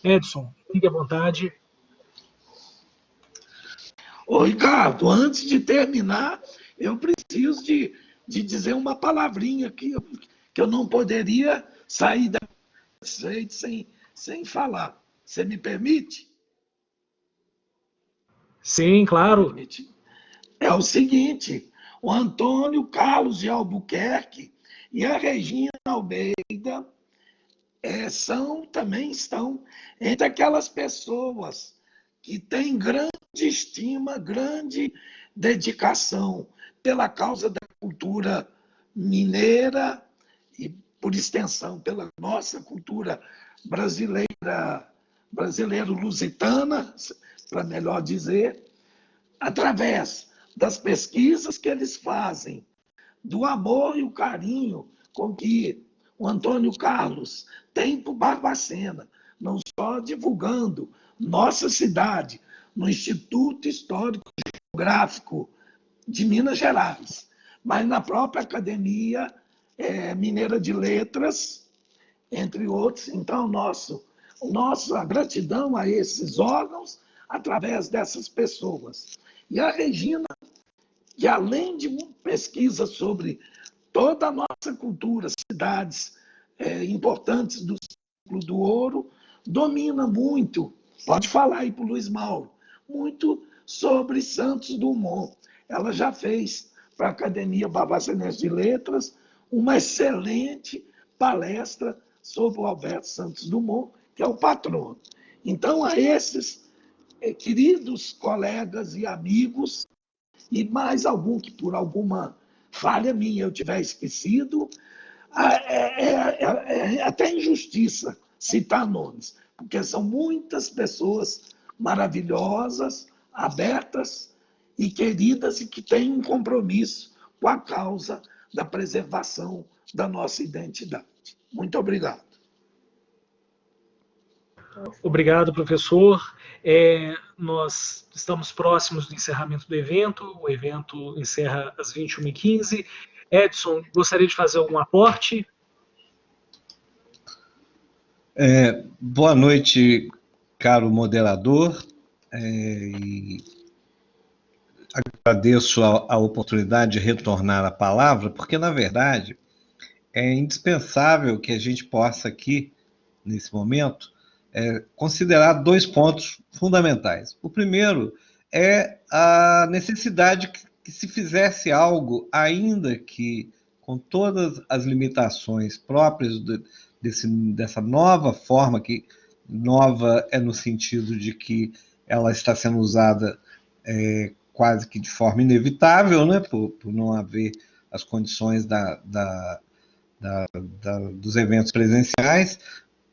Speaker 1: Edson, fique à vontade.
Speaker 4: Ô, Ricardo, antes de terminar, eu preciso de dizer uma palavrinha que eu não poderia sair sem falar. Você me permite?
Speaker 1: Sim, claro.
Speaker 4: É o seguinte, o Antônio Carlos de Albuquerque e a Regina Almeida também estão entre aquelas pessoas que têm grande estima, grande dedicação pela causa da cultura mineira e, por extensão, pela nossa cultura brasileiro-lusitana, para melhor dizer, através das pesquisas que eles fazem, do amor e o carinho com que o Antônio Carlos tem por Barbacena, não só divulgando nossa cidade no Instituto Histórico e Geográfico de Minas Gerais, mas na própria academia Mineira de Letras, entre outros. Então, nossa gratidão a esses órgãos através dessas pessoas. E a Regina, que além de pesquisa sobre toda a nossa cultura, cidades importantes do ciclo do ouro, domina muito, pode falar aí para o Luiz Mauro, muito sobre Santos Dumont. Ela já fez para a Academia Barbacenense de Letras uma excelente palestra sobre o Alberto Santos Dumont, que é o patrono. Então, a esses queridos colegas e amigos, e mais algum que por alguma falha minha eu tiver esquecido, é até injustiça citar nomes, porque são muitas pessoas maravilhosas, abertas e queridas e que têm um compromisso com a causa da preservação da nossa identidade. Muito obrigado.
Speaker 1: Obrigado, professor. Nós estamos próximos do encerramento do evento. O evento encerra às 21h15. Edson, gostaria de fazer algum aporte?
Speaker 3: Boa noite, caro moderador. E agradeço a oportunidade de retornar a palavra, porque, na verdade, é indispensável que a gente possa aqui, nesse momento, considerar dois pontos fundamentais. O primeiro é a necessidade que se fizesse algo, ainda que com todas as limitações próprias dessa nova forma, que nova é no sentido de que ela está sendo usada quase que de forma inevitável, né, por não haver as condições dos eventos presenciais,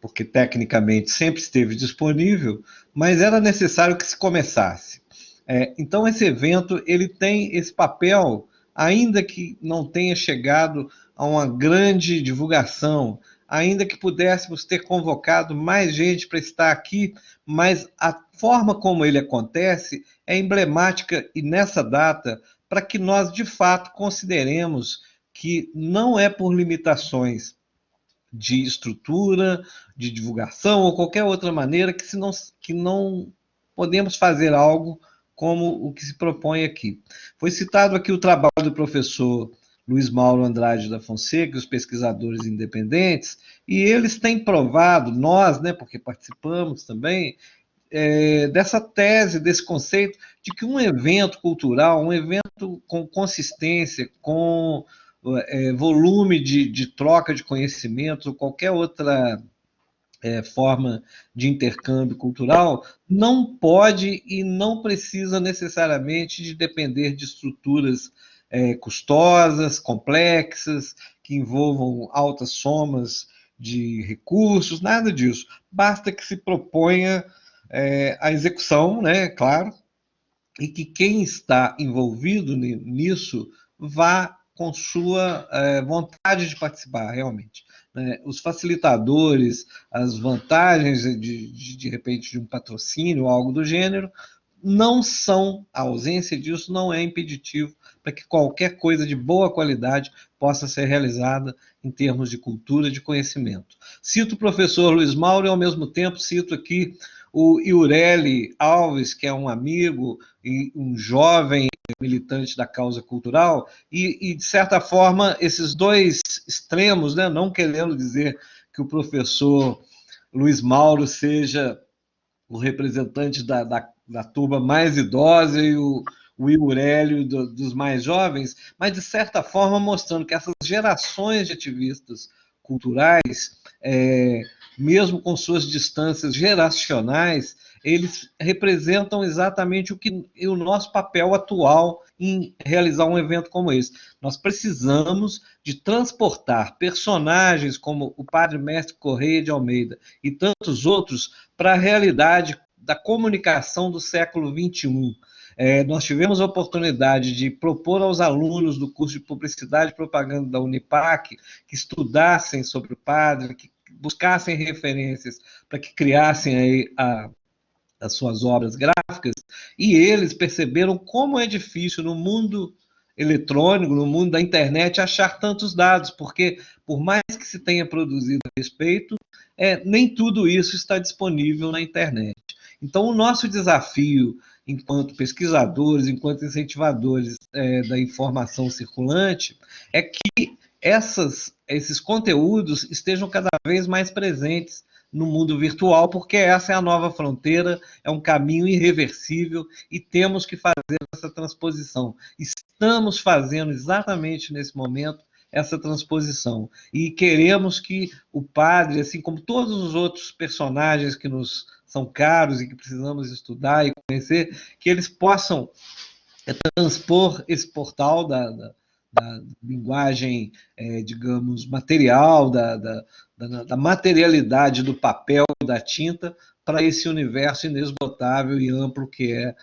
Speaker 3: porque tecnicamente sempre esteve disponível, mas era necessário que se começasse. Então, esse evento ele tem esse papel, ainda que não tenha chegado a uma grande divulgação, ainda que pudéssemos ter convocado mais gente para estar aqui, mas a forma como ele acontece é emblemática, e nessa data, para que nós, de fato, consideremos que não é por limitações de estrutura, de divulgação ou qualquer outra maneira que não podemos fazer algo como o que se propõe aqui. Foi citado aqui o trabalho do professor Luiz Mauro Andrade da Fonseca, os pesquisadores independentes, e eles têm provado, nós, né, porque participamos também, dessa tese, desse conceito de que um evento cultural, um evento com consistência, com volume de troca de conhecimento, ou qualquer outra forma de intercâmbio cultural, não pode e não precisa necessariamente de depender de estruturas custosas, complexas, que envolvam altas somas de recursos, nada disso. Basta que se proponha a execução, né, claro, e que quem está envolvido nisso vá com sua vontade de participar, realmente. Os facilitadores, as vantagens de repente, de um patrocínio ou algo do gênero, não são, a ausência disso não é impeditivo para que qualquer coisa de boa qualidade possa ser realizada em termos de cultura e de conhecimento. Cito o professor Luiz Mauro e, ao mesmo tempo, cito aqui o Iureli Alves, que é um amigo e um jovem militante da causa cultural, e de certa forma, esses dois extremos, né, não querendo dizer que o professor Luiz Mauro seja o representante da turma mais idosa e o Iurélio dos mais jovens, mas de certa forma mostrando que essas gerações de ativistas culturais, mesmo com suas distâncias geracionais, eles representam exatamente o nosso papel atual em realizar um evento como esse. Nós precisamos de transportar personagens como o Padre Mestre Correia de Almeida e tantos outros para a realidade da comunicação do século XXI. Nós tivemos a oportunidade de propor aos alunos do curso de Publicidade e Propaganda da Unipac que estudassem sobre o padre, que buscassem referências para que criassem aí as suas obras gráficas, e eles perceberam como é difícil no mundo eletrônico, no mundo da internet, achar tantos dados, porque por mais que se tenha produzido a respeito, nem tudo isso está disponível na internet. Então, o nosso desafio, enquanto pesquisadores, enquanto incentivadores da informação circulante, é que esses conteúdos estejam cada vez mais presentes no mundo virtual, porque essa é a nova fronteira, é um caminho irreversível e temos que fazer essa transposição. Estamos fazendo exatamente nesse momento essa transposição e queremos que o padre, assim como todos os outros personagens que nos são caros e que precisamos estudar e conhecer, que eles possam transpor esse portal da linguagem, digamos, material, da materialidade do papel e da tinta para esse universo inesgotável e amplo que é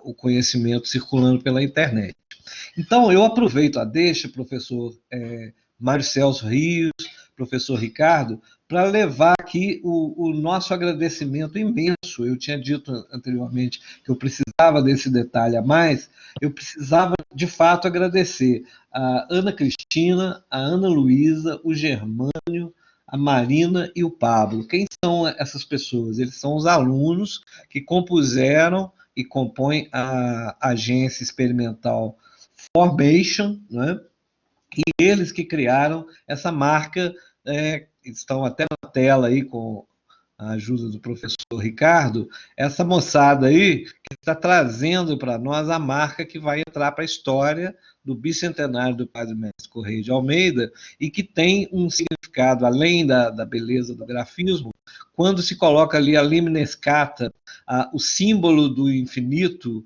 Speaker 3: o conhecimento circulando pela internet. Então, eu aproveito a deixa, professor Mário Celso Rios, professor Ricardo, para levar aqui o nosso agradecimento imenso. Eu tinha dito anteriormente que eu precisava desse detalhe a mais, eu precisava, de fato, agradecer a Ana Cristina, a Ana Luísa, o Germânio, a Marina e o Pablo. Quem são essas pessoas? Eles são os alunos que compuseram e compõem a agência experimental Formation, né? E eles que criaram essa marca, estão até na tela aí com a ajuda do professor Ricardo, essa moçada aí que está trazendo para nós a marca que vai entrar para a história do bicentenário do Padre Mestre Correia de Almeida e que tem um significado, além da beleza do grafismo, quando se coloca ali a limnescata, o símbolo do infinito,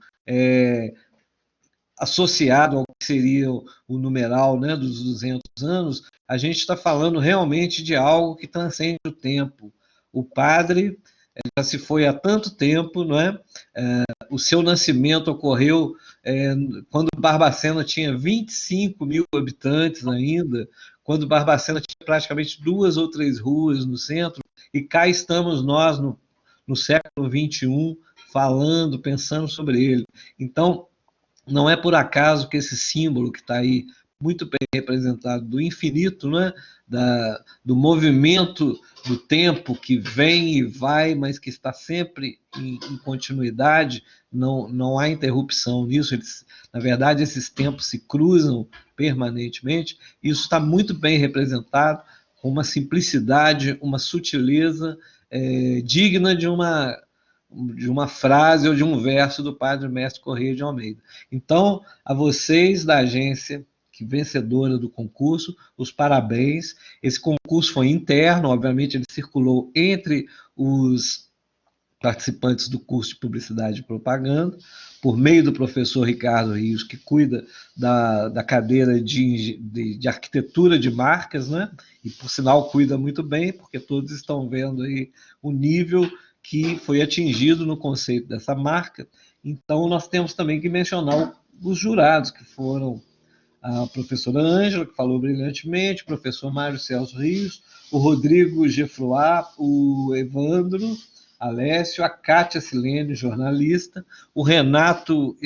Speaker 3: associado ao que seria o numeral, né, dos 200 anos, a gente está falando realmente de algo que transcende o tempo. O padre já se foi há tanto tempo, não é? O seu nascimento ocorreu quando Barbacena tinha 25 mil habitantes ainda, quando Barbacena tinha praticamente 2 ou 3 ruas no centro, e cá estamos nós no século XXI falando, pensando sobre ele. Então, não é por acaso que esse símbolo que está aí muito bem representado do infinito, né? Do movimento do tempo que vem e vai, mas que está sempre em continuidade, não há interrupção nisso, na verdade esses tempos se cruzam permanentemente, isso está muito bem representado, com uma simplicidade, uma sutileza digna de uma frase ou de um verso do Padre Mestre Correia de Almeida. Então, a vocês da agência vencedora do concurso, os parabéns. Esse concurso foi interno, obviamente ele circulou entre os participantes do curso de Publicidade e Propaganda, por meio do professor Ricardo Rios, que cuida da cadeira de Arquitetura de Marcas, né? E, por sinal, cuida muito bem, porque todos estão vendo aí o nível que foi atingido no conceito dessa marca. Então, nós temos também que mencionar os jurados, que foram a professora Ângela, que falou brilhantemente, o professor Mário Celso Rios, o Rodrigo Gefroy, o Evandro Alessio, a Kátia Silene, jornalista, o Renato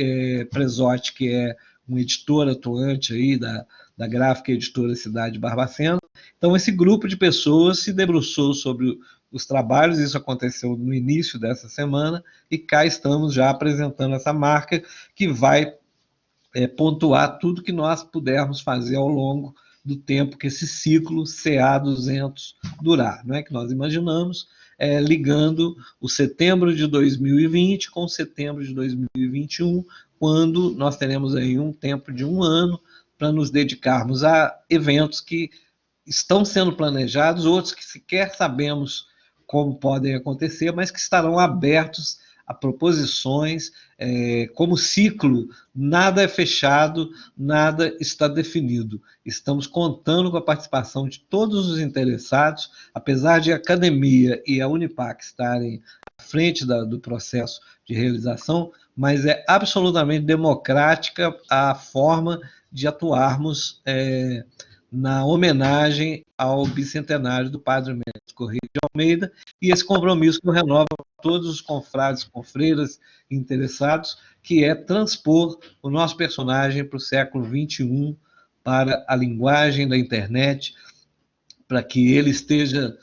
Speaker 3: Presotti, que é um editor atuante aí da gráfica editora Cidade de Barbacena. Então, esse grupo de pessoas se debruçou sobre os trabalhos, isso aconteceu no início dessa semana, e cá estamos já apresentando essa marca que vai pontuar tudo que nós pudermos fazer ao longo do tempo que esse ciclo CA200 durar, não é que nós imaginamos, ligando o setembro de 2020 com setembro de 2021, quando nós teremos aí um tempo de 1 ano para nos dedicarmos a eventos que estão sendo planejados, outros que sequer sabemos como podem acontecer, mas que estarão abertos a proposições, como ciclo, nada é fechado, nada está definido. Estamos contando com a participação de todos os interessados, apesar de a academia e a Unipac estarem à frente do processo de realização, mas é absolutamente democrática a forma de atuarmos na homenagem ao bicentenário do Padre Mestre Correia de Almeida, e esse compromisso que eu renovo todos os confrades, confreiras interessados, que é transpor o nosso personagem para o século XXI, para a linguagem da internet, para que ele esteja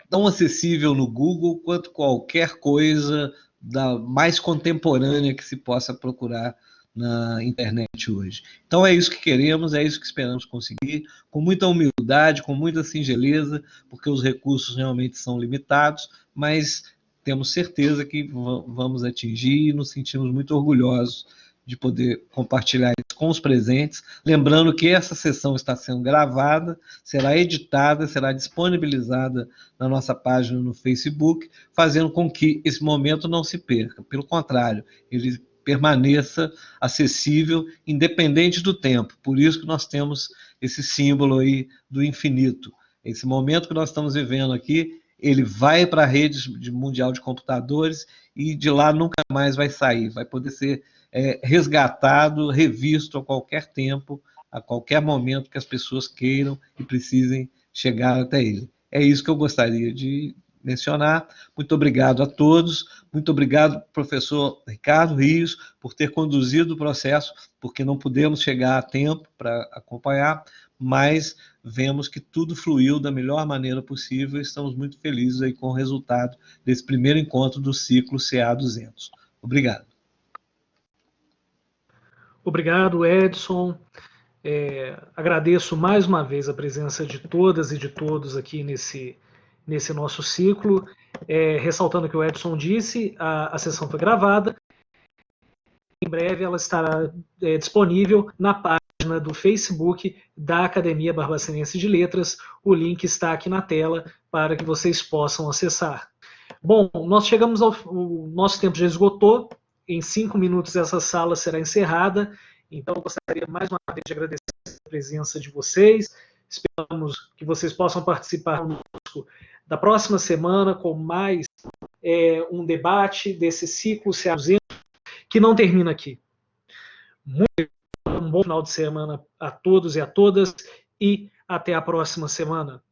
Speaker 3: tão acessível no Google quanto qualquer coisa da mais contemporânea que se possa procurar na internet hoje. Então é isso que queremos, é isso que esperamos conseguir, com muita humildade, com muita singeleza, porque os recursos realmente são limitados, mas temos certeza que vamos atingir e nos sentimos muito orgulhosos de poder compartilhar isso com os presentes. Lembrando que essa sessão está sendo gravada, será editada, será disponibilizada na nossa página no Facebook, fazendo com que esse momento não se perca. Pelo contrário, ele permaneça acessível, independente do tempo. Por isso que nós temos esse símbolo aí do infinito. Esse momento que nós estamos vivendo aqui, ele vai para a rede mundial de computadores e de lá nunca mais vai sair. Vai poder ser resgatado, revisto a qualquer tempo, a qualquer momento que as pessoas queiram e precisem chegar até ele. É isso que eu gostaria de mencionar. Muito obrigado a todos. Muito obrigado, professor Ricardo Rios, por ter conduzido o processo, porque não pudemos chegar a tempo para acompanhar, mas vemos que tudo fluiu da melhor maneira possível e estamos muito felizes aí com o resultado desse primeiro encontro do ciclo CA200. Obrigado.
Speaker 1: Obrigado, Edson. Agradeço mais uma vez a presença de todas e de todos aqui nesse nosso ciclo. Ressaltando o que o Edson disse, a sessão foi gravada. Em breve ela estará disponível na página do Facebook da Academia Barbacinense de Letras. O link está aqui na tela para que vocês possam acessar. Bom, nós chegamos o nosso tempo já esgotou. Em 5 minutos essa sala será encerrada. Então eu gostaria mais uma vez de agradecer a presença de vocês. Esperamos que vocês possam participar conosco da próxima semana com mais um debate desse ciclo CA200 que não termina aqui. Um bom final de semana a todos e a todas e até a próxima semana.